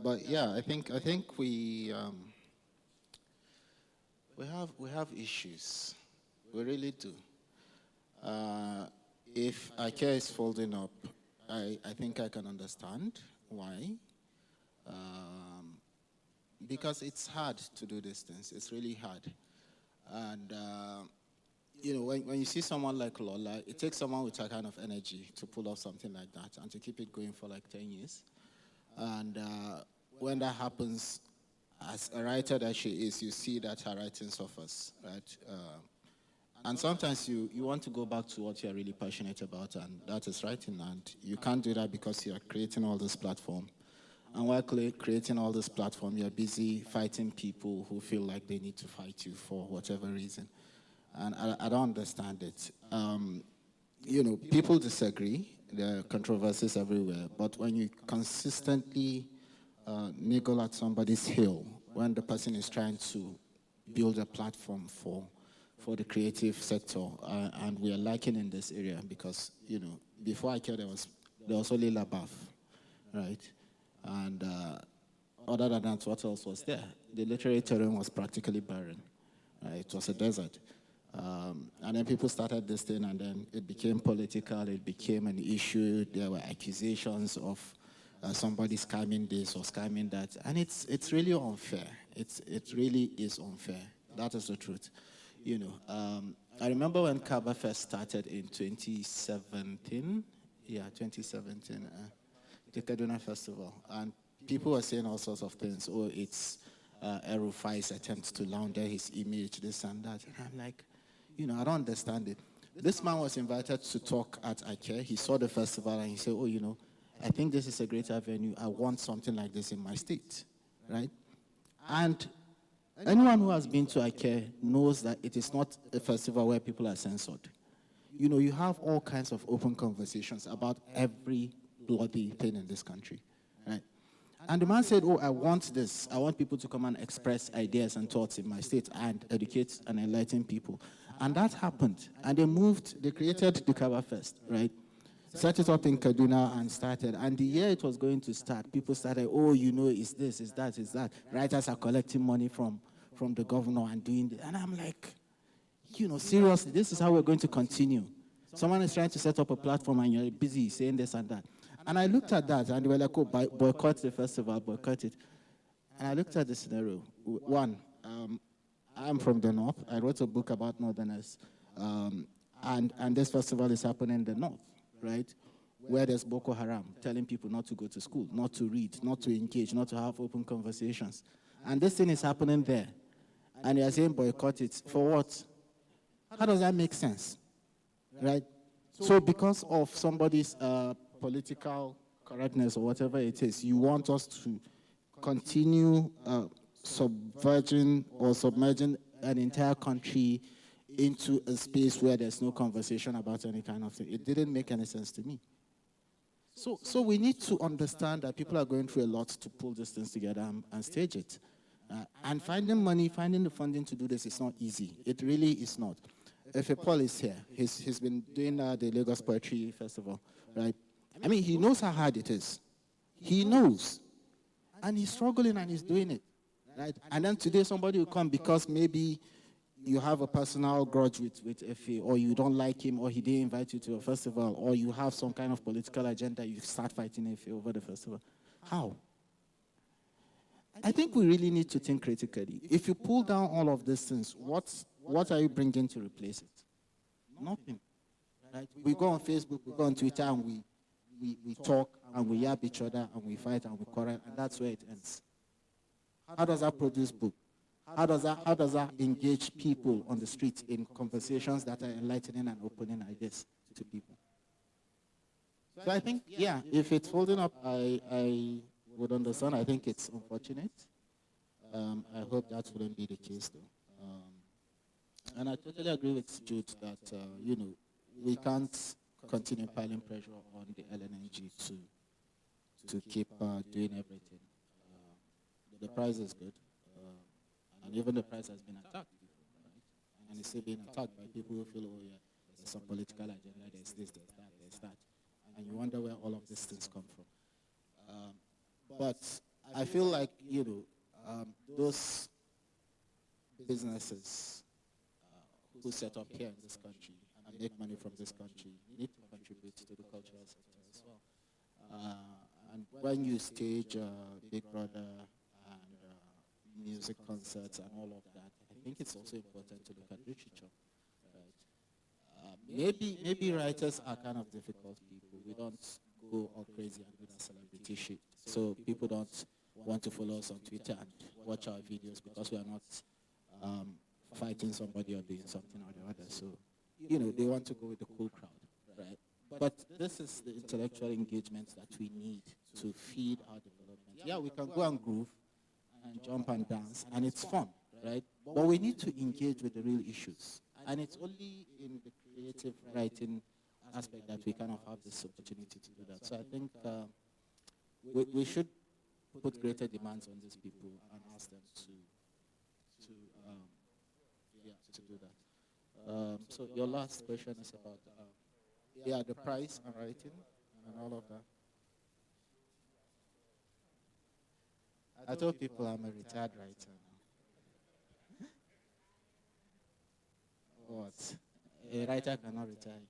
[SPEAKER 4] But yeah, I think we have issues. We really do. If IKEA is folding up, I think I can understand why. Because it's hard to do these things. It's really hard. And you know, when you see someone like Lola, it takes someone with that kind of energy to pull off something like that and to keep it going for like 10 years. And when that happens, as a writer that she is, you see that her writing suffers, right? And sometimes you want to go back to what you're really passionate about, and that is writing. And you can't do that because you're creating all this platform. And while creating all this platform, you're busy fighting people who feel like they need to fight you for whatever reason. And I don't understand it. You know, people disagree. There are controversies everywhere. But when you consistently niggle at somebody's heel, when the person is trying to build a platform for the creative sector, and we are lacking in this area because, you know, before I care, there was only Labaf, right? And other than that, what else was there? The literary terrain was practically barren. It was a desert. And then people started this thing, and then it became political, it became an issue. There were accusations of somebody scamming this or scamming that. And it's really unfair. It really is unfair. That is the truth. You know, I remember when Kaba first started in 2017. Yeah, 2017. The Kaduna Festival. And people were saying all sorts of things. Oh, it's El-Rufai's attempt to launder his image, this and that. And I'm like, you know, I don't understand it. This man was invited to talk at IKEA. He saw the festival and he said, oh, you know, I think this is a great avenue. I want something like this in my state, right? And anyone who has been to IKEA knows that it is not a festival where people are censored. You know, you have all kinds of open conversations about every bloody thing in this country, right? And the man said, oh, I want this. I want people to come and express ideas and thoughts in my state and educate and enlighten people. And that happened. And they created the Kaba Fest, right? Set it up in Kaduna and started. And the year it was going to start, people started, oh, you know, it's this, it's that, it's that. Writers are collecting money from the governor and doing this. And I'm like, you know, seriously, this is how we're going to continue. Someone is trying to set up a platform and you're busy saying this and that. And I looked at that and they were like, oh, boycott the festival, boycott it. And I looked at the scenario. One, I'm from the north. I wrote a book about northerners. And this festival is happening in the north, right? Where there's Boko Haram telling people not to go to school, not to read, not to engage, not to have open conversations. And this thing is happening there. And you're saying boycott it. For what? How does that make sense? Right? So because of somebody's political correctness or whatever it is, you want us to continue submerging an entire country into a space where there's no conversation about any kind of thing. It didn't make any sense to me. So we need to understand that people are going through a lot to pull these things together and stage it. And finding money, finding the funding to do this is not easy. It really is not. If Paul is here, he's been doing the Lagos Poetry Festival, right? I mean, he knows how hard it is. He knows. And he's struggling and he's doing it, right? And then today somebody will come because maybe, you have a personal grudge with Efe, or you don't like him, or he didn't invite you to a festival, or you have some kind of political agenda, you start fighting Efe over the festival. How? I think we really need to think critically. If you pull down all of these things, what are you bringing to replace it? Nothing. Right? We go on Facebook, we go on Twitter, and we talk, and we yab each other, and we fight, and we quarrel, and that's where it ends. How does that produce book? How does that engage people on the street in conversations that are enlightening and opening ideas to people? So I think, yeah, if it's holding up, I would understand. I think it's unfortunate. I hope that wouldn't be the case, though. And I totally agree with Jude that, we can't continue piling pressure on the LNNG to keep doing everything. The price is good. And even the price has been attacked before, right? And it's still being attacked by people who feel, oh yeah, there's some political agenda, there's this, there's that. And you wonder where all of these things come from. But I feel like, those businesses who set up here in this country and make money from this country need to contribute to the cultural sector as well. And when you stage Big Brother and music concerts and all of that, I think it's also important to look at literature. Right? Maybe writers are kind of difficult people. We don't go all crazy and do that celebrity shit. So people don't want to follow us on Twitter and watch our videos because we are not fighting somebody or doing something or the other. So, they want to go with the cool crowd, right? But this is the intellectual engagement that we need to feed our development. Yeah, we can go and groove and jump and dance, and it's fun, right? But we need to engage with the real issues. And it's only in the creative writing aspect that we kind of have this opportunity to do that. So I think we should put greater demands on these people and ask them to do that. So your last question is about the price and writing and all of that. I told people I'm a retired writer now. What? A writer cannot retire.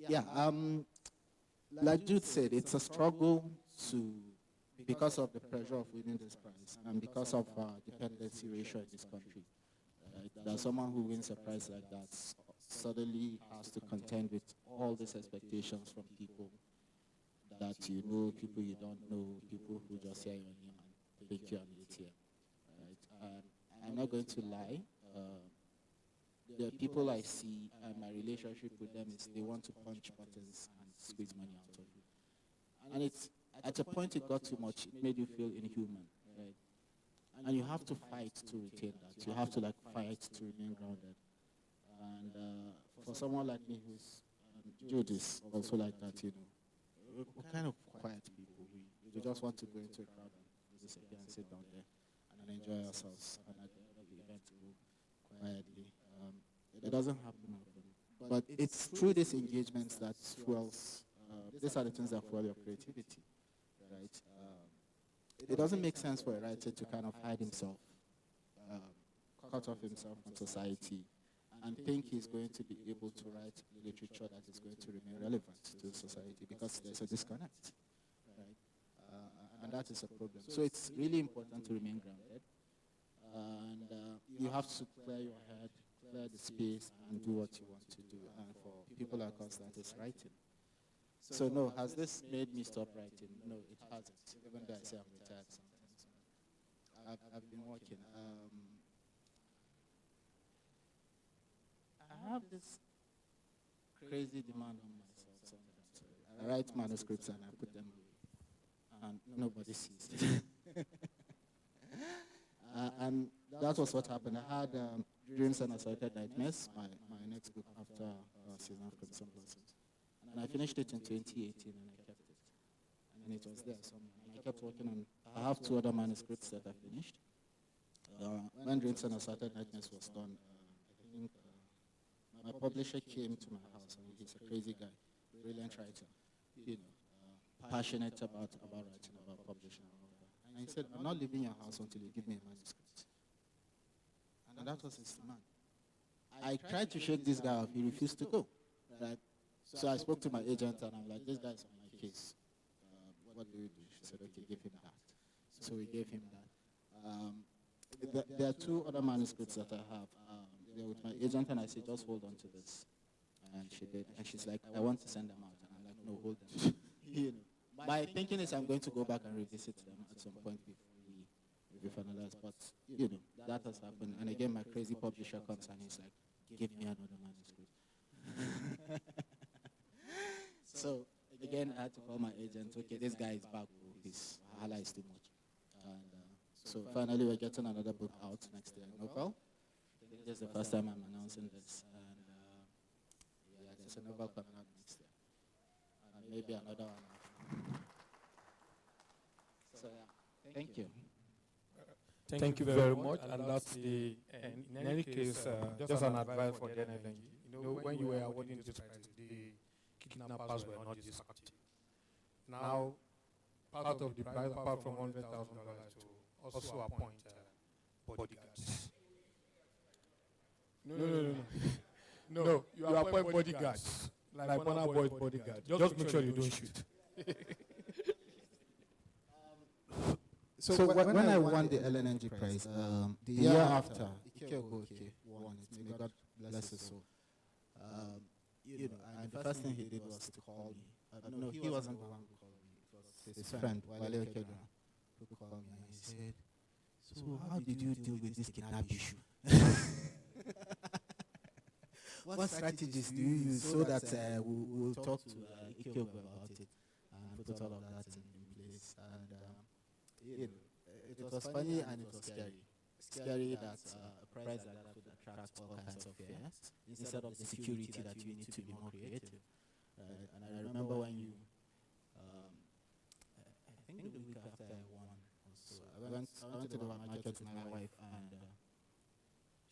[SPEAKER 4] Yeah, like Jude said, it's a struggle because of the pressure of winning this prize and because of dependency ratio in this country. That someone who wins a prize like that suddenly has to contend with all these expectations from people that you know, people you don't know, people who just hear your name and think you're an ATM. Right? And I'm not going to lie. The people I see and my relationship with them is they want to punch buttons and squeeze money out of you. And it's at a point it got too much. It made you feel inhuman. Right? And you have to fight to retain that. You have to fight to remain grounded. And for someone like me who's Jude is also like that, we're kind of quiet people. We just want to go into a crowd and disappear and sit down there and enjoy ourselves. And at the end of the event, go quietly. It doesn't happen often. But it's through these engagements that fuels, these are the things that fuel your creativity, right? It doesn't make sense for a writer to kind of hide himself, cut off himself from society, and think he's going to be able to write literature that is going to remain relevant to society because there's a disconnect, right? And that is a problem. So it's really important to remain grounded, and you have to clear your head, clear the space, and do what you want to do. And for people like us, that is writing. So no, has this made me stop writing? No, it hasn't. Even though I say I'm retired sometimes. I've been working. I have this crazy demand on myself sometimes. I write manuscripts and I put them away. And nobody sees it. And that was what happened. I had Dreams and Assaulted Nightmares, my next book after Season of Crimson Blossoms. And I finished it in 2018 and I kept it. And it was there somewhere. And I kept working on, I have 2 other manuscripts that I finished. When Dreams and Assaulted Nightmares was done, I think my publisher came to my house, and he's a crazy guy, brilliant writer, passionate about writing, about publishing, and all that. And he said, I'm not leaving your house until you give me a manuscript. and that was his demand. I tried to shake this guy off. He refused to go. Right? So I spoke to my agent, and I'm like, this guy's on my case. What do you do? She said, okay, give him that. So we gave him that. There are two other manuscripts that I have. They're with my agent, and I said, just hold on to this. And she did. And she's like, I want to send them out. And I'm like, no, hold them. You know, my thinking is I'm going to go back and revisit them at some point before we finalize. But, you know, that has happened. And again, my crazy publisher comes and he's like, give me another manuscript. So, again, I had to call my agent. Okay, this guy is back. His hala is too much. And so finally, we're getting another book out next year. Novel. This is the first time I'm announcing this. And yeah, there's a novel coming out next year. And maybe another one after. So yeah, thank you.
[SPEAKER 2] Thank you very much. And that's the, and in any case, just an advice for the NLNG. You know, when you were awarding this prize, the kidnappers were not this active. Now, part of the prize, apart from $100,000, to also appoint bodyguards. No, you appoint bodyguards, like Burna Boy's bodyguard. Just make sure you don't shoot.
[SPEAKER 4] So when I won the LNNG prize, the year after, Ike Goethe won it. May God bless his soul. You know, and the first thing he did was to call me. No, he wasn't the one who called me. It was his friend, Wale Okedra, who called me. And he said, so how did you deal with this kidnap issue? What strategies do you use so that we'll talk to Ike about it and put all of that in place? And you know, it was funny and it was scary. Scary that a prize like that would attract all kinds of fears instead of the security that you need to be more creative. And I remember when you, I think the week after I won, also, I went to the market with my wife, and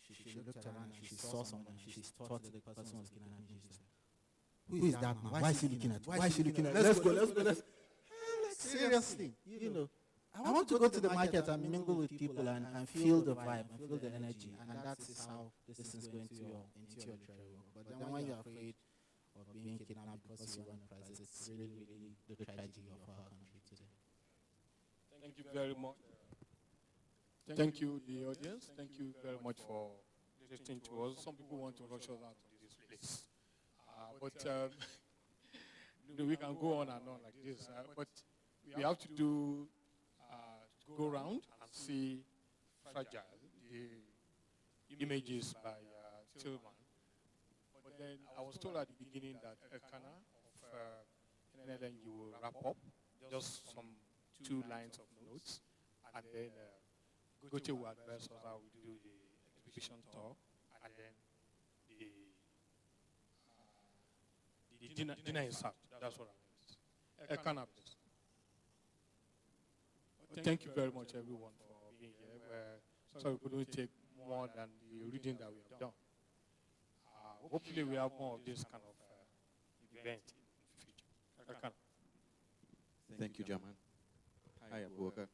[SPEAKER 4] she looked around and she saw someone, and she thought that the person was looking at me. She's like, who is that man? Why is he looking at? Why is he looking at? Let's go. Seriously, you know. I want to go to the market and mingle with people and feel the vibe and feel the energy, and that is how this is going to into your literary work. But then when you're afraid of being kidnapped because you won a prize, it's really the tragedy of our country today.
[SPEAKER 2] Thank you very much. Thank you, the audience. Thank you very much for listening to us. Some people want to rush us out of this place. But we can go on and on like this. But we have to do go around and see Fragile, the images by Tillman. But then I was told at the beginning that Elkanah of NLNG will wrap up, just some 2 lines of notes, and then Goethe will advise us how we do the exhibition tour, and then the dinner is served. That's what I meant. Elkanah, please. Thank you very much, everyone, for being here. Sorry we couldn't take more than the reading that we have done. Hopefully we have more of this kind of event in the future.
[SPEAKER 11] Thank you, Jaman. Hi, Abubakar.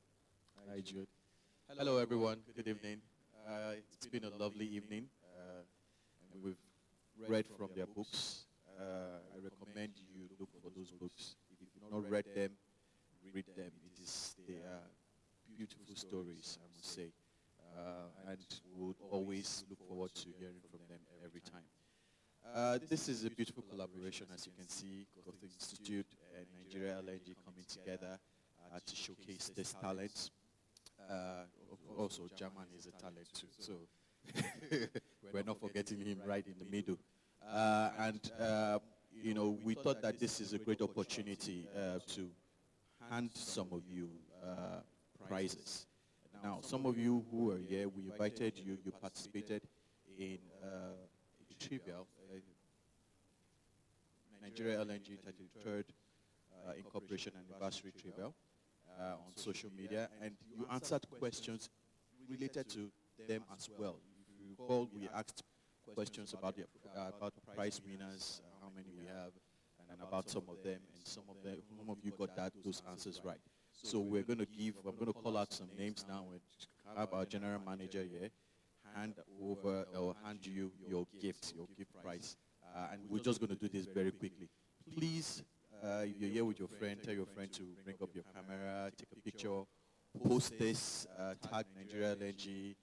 [SPEAKER 11] Hi, Jude. Hello, everyone. Good evening. It's been a lovely evening. And we've read from their books. I recommend you look for those books. If you've not read them, read them. They are beautiful stories, I must say. And we'll always look forward to hearing from them every time. This is a beautiful collaboration, as you can see, Goethe-Institut and Nigeria LNG coming together to showcase this talent. Also, German is a talent too, so we're not forgetting him right in the middle. You know, we thought that this is a great opportunity to hand some of you prizes. Now, some of you who are here, we invited you, you participated in a trivial Nigeria LNG 33rd Incorporation Anniversary Trivial on social media, and you answered questions related to them as well. If you recall, we asked questions about the prize winners, how many we have, and about some of them, and some of you got those answers right. So I'm going to call out some names now and have our general manager here hand over or hand you your gift prize. And we're just going to do this very quickly. Please, if you're here with your friend, tell your friend to bring up your camera, take a picture, post this, tag Nigeria NLNG,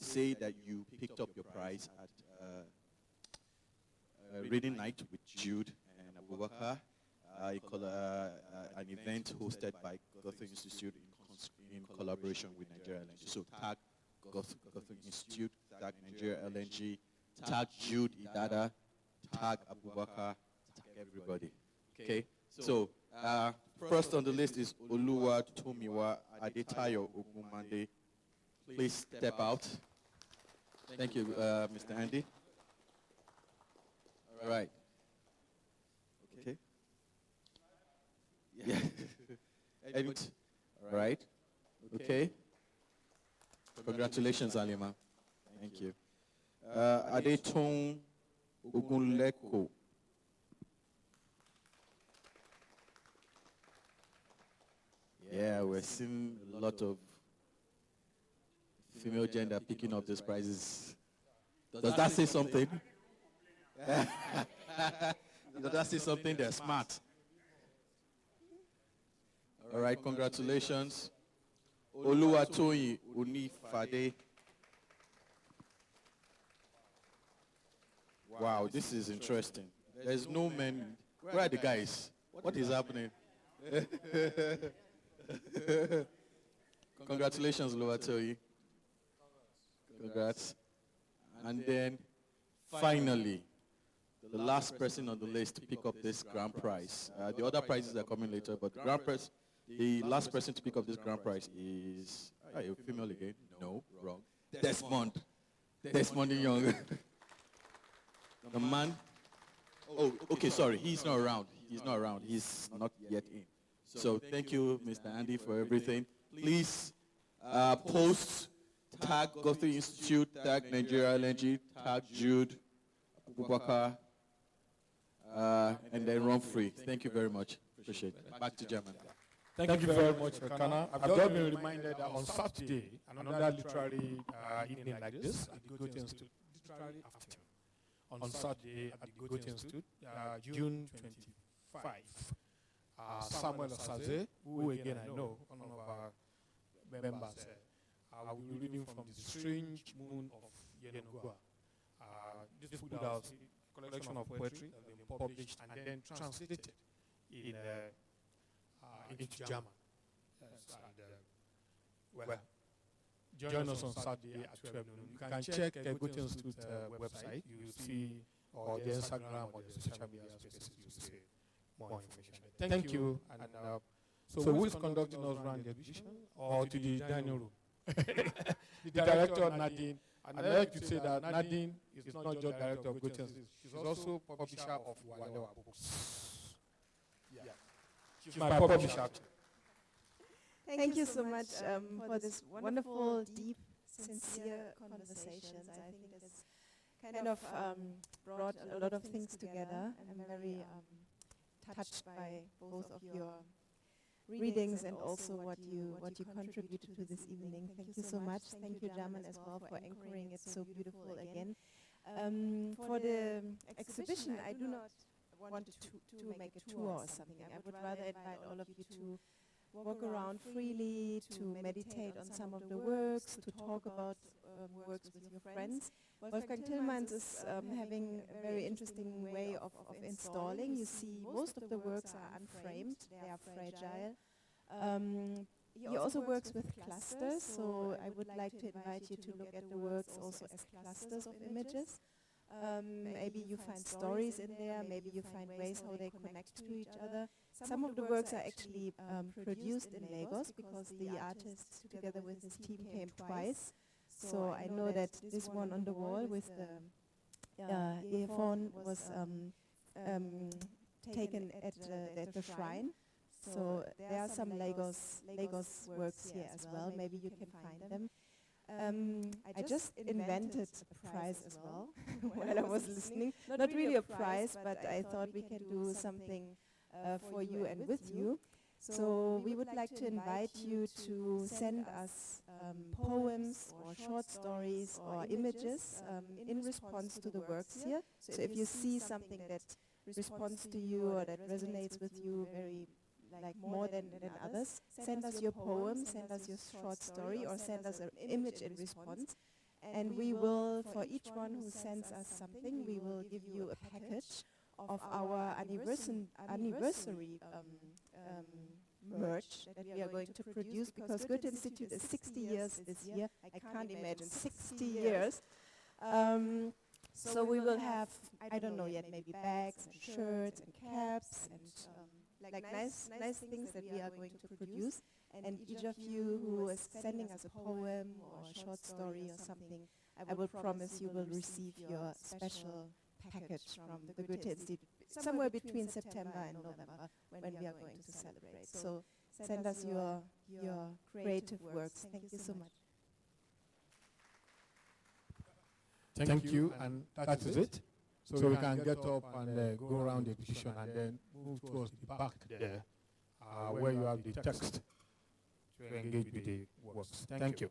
[SPEAKER 11] say that you picked up your prize at reading night with Jude and Abubakar, an event hosted by Goethe-Institut in collaboration with Nigeria NLNG. So tag Goethe-Institut, tag Nigeria NLNG, tag Jude, Idada, tag Abubakar, tag everybody. Okay? So first on the list is Oluwa Tomiwa Adetayo Ogumande. Please step out. Thank you, Mr. Andy. All right. Okay. Yeah. All right. Okay. Congratulations, Alima. Thank you. Adetong Ogunleko. Yeah, we're seeing a lot of female gender picking up these prizes. Does that say something? Does that say something? They're smart. All right, congratulations. Oluwatoyin Unifade. Wow, this is interesting. There's no men. Where are the guys? What is happening? Congratulations, Oluwatoyin. Congrats. And then, finally, the last person on the list to pick up this grand prize. The other prizes are coming later, but the last person to pick up this grand prize is, are you female again? No, wrong. Desmond Young. The man, oh, okay, sorry, he's not around. He's not around. He's not yet in. So thank you, Mr. Andy, for everything. Please post, tag Goethe-Institut, tag Nigeria NLNG, tag Jude, Abubakar, and then run free. Thank you very much. Appreciate it. Back to German.
[SPEAKER 2] Thank you very much, Kana. I've just been reminded that on Saturday, another literary evening like this at the Goethe-Institut, literary afternoon. On Saturday at the Goethe-Institut, June 25. Samuel Osaze, who again I know, one of our members, I will be reading from The Strange Moon of Yenogua. This book was a collection of poetry that has been published and then translated into German. Well, join us on Saturday at 12 noon. You can check the Goethe-Institut website. You will see, or the Instagram or the social media spaces, you will see more information. Thank you. And so who is conducting us around the exhibition or to the dining room? The director, Nadine. And I like to say that Nadine is not just director of Goethe-Institut. She's also publisher of Walewa books. Yeah. She's my publisher.
[SPEAKER 1] Thank you so much for this wonderful, deep, sincere conversations. I think this kind of brought a lot of things together. I'm very touched by both of your readings and also what you contributed to this evening. Thank you so much. Thank you, Jaman, as well, for anchoring it so beautiful again. For the exhibition, I do not want to make a tour or something. I would rather invite all of you to walk around freely, to meditate on some of the works, to talk about works with your friends. Wolfgang Tillmans is having a very interesting way of installing. You see, most of the works are unframed, they are fragile. He also works with clusters, so I would like to invite you to look at the works also as clusters of images. Maybe you find stories in there, maybe you find ways how they connect to each other. Some of the works are actually produced in Lagos because the artist together with his team came twice. So I know that this one on the wall with the earphone was taken at the shrine. So there are some Lagos works here as well. Maybe you can find them. I just invented a prize as well while I was listening. Not really a prize, but I thought we can do something for you and with you. So we would like to invite you to send us poems or short stories or images in response to the works here. So if you see something that responds to you or that resonates with you very like more than others, send us your poem, send us your short story, or send us an image in response. And we will, for each one who sends us something, we will give you a package of our anniversary merch that we are going to produce, because Goethe-Institut is 60 years this year. I can't imagine 60 years. So we will have, I don't know yet, maybe bags and shirts and caps and like nice things that we are going to produce. And each of you who is sending us a poem or a short story or something, I will promise you will receive your special package from the Goethe-Institut somewhere between September and November when we are going to celebrate. So send us your creative works. Thank you so much.
[SPEAKER 2] Thank you, and that is it. So we can get up and go around the exhibition and then move towards the back there, where you have the text to engage with the works. Thank you.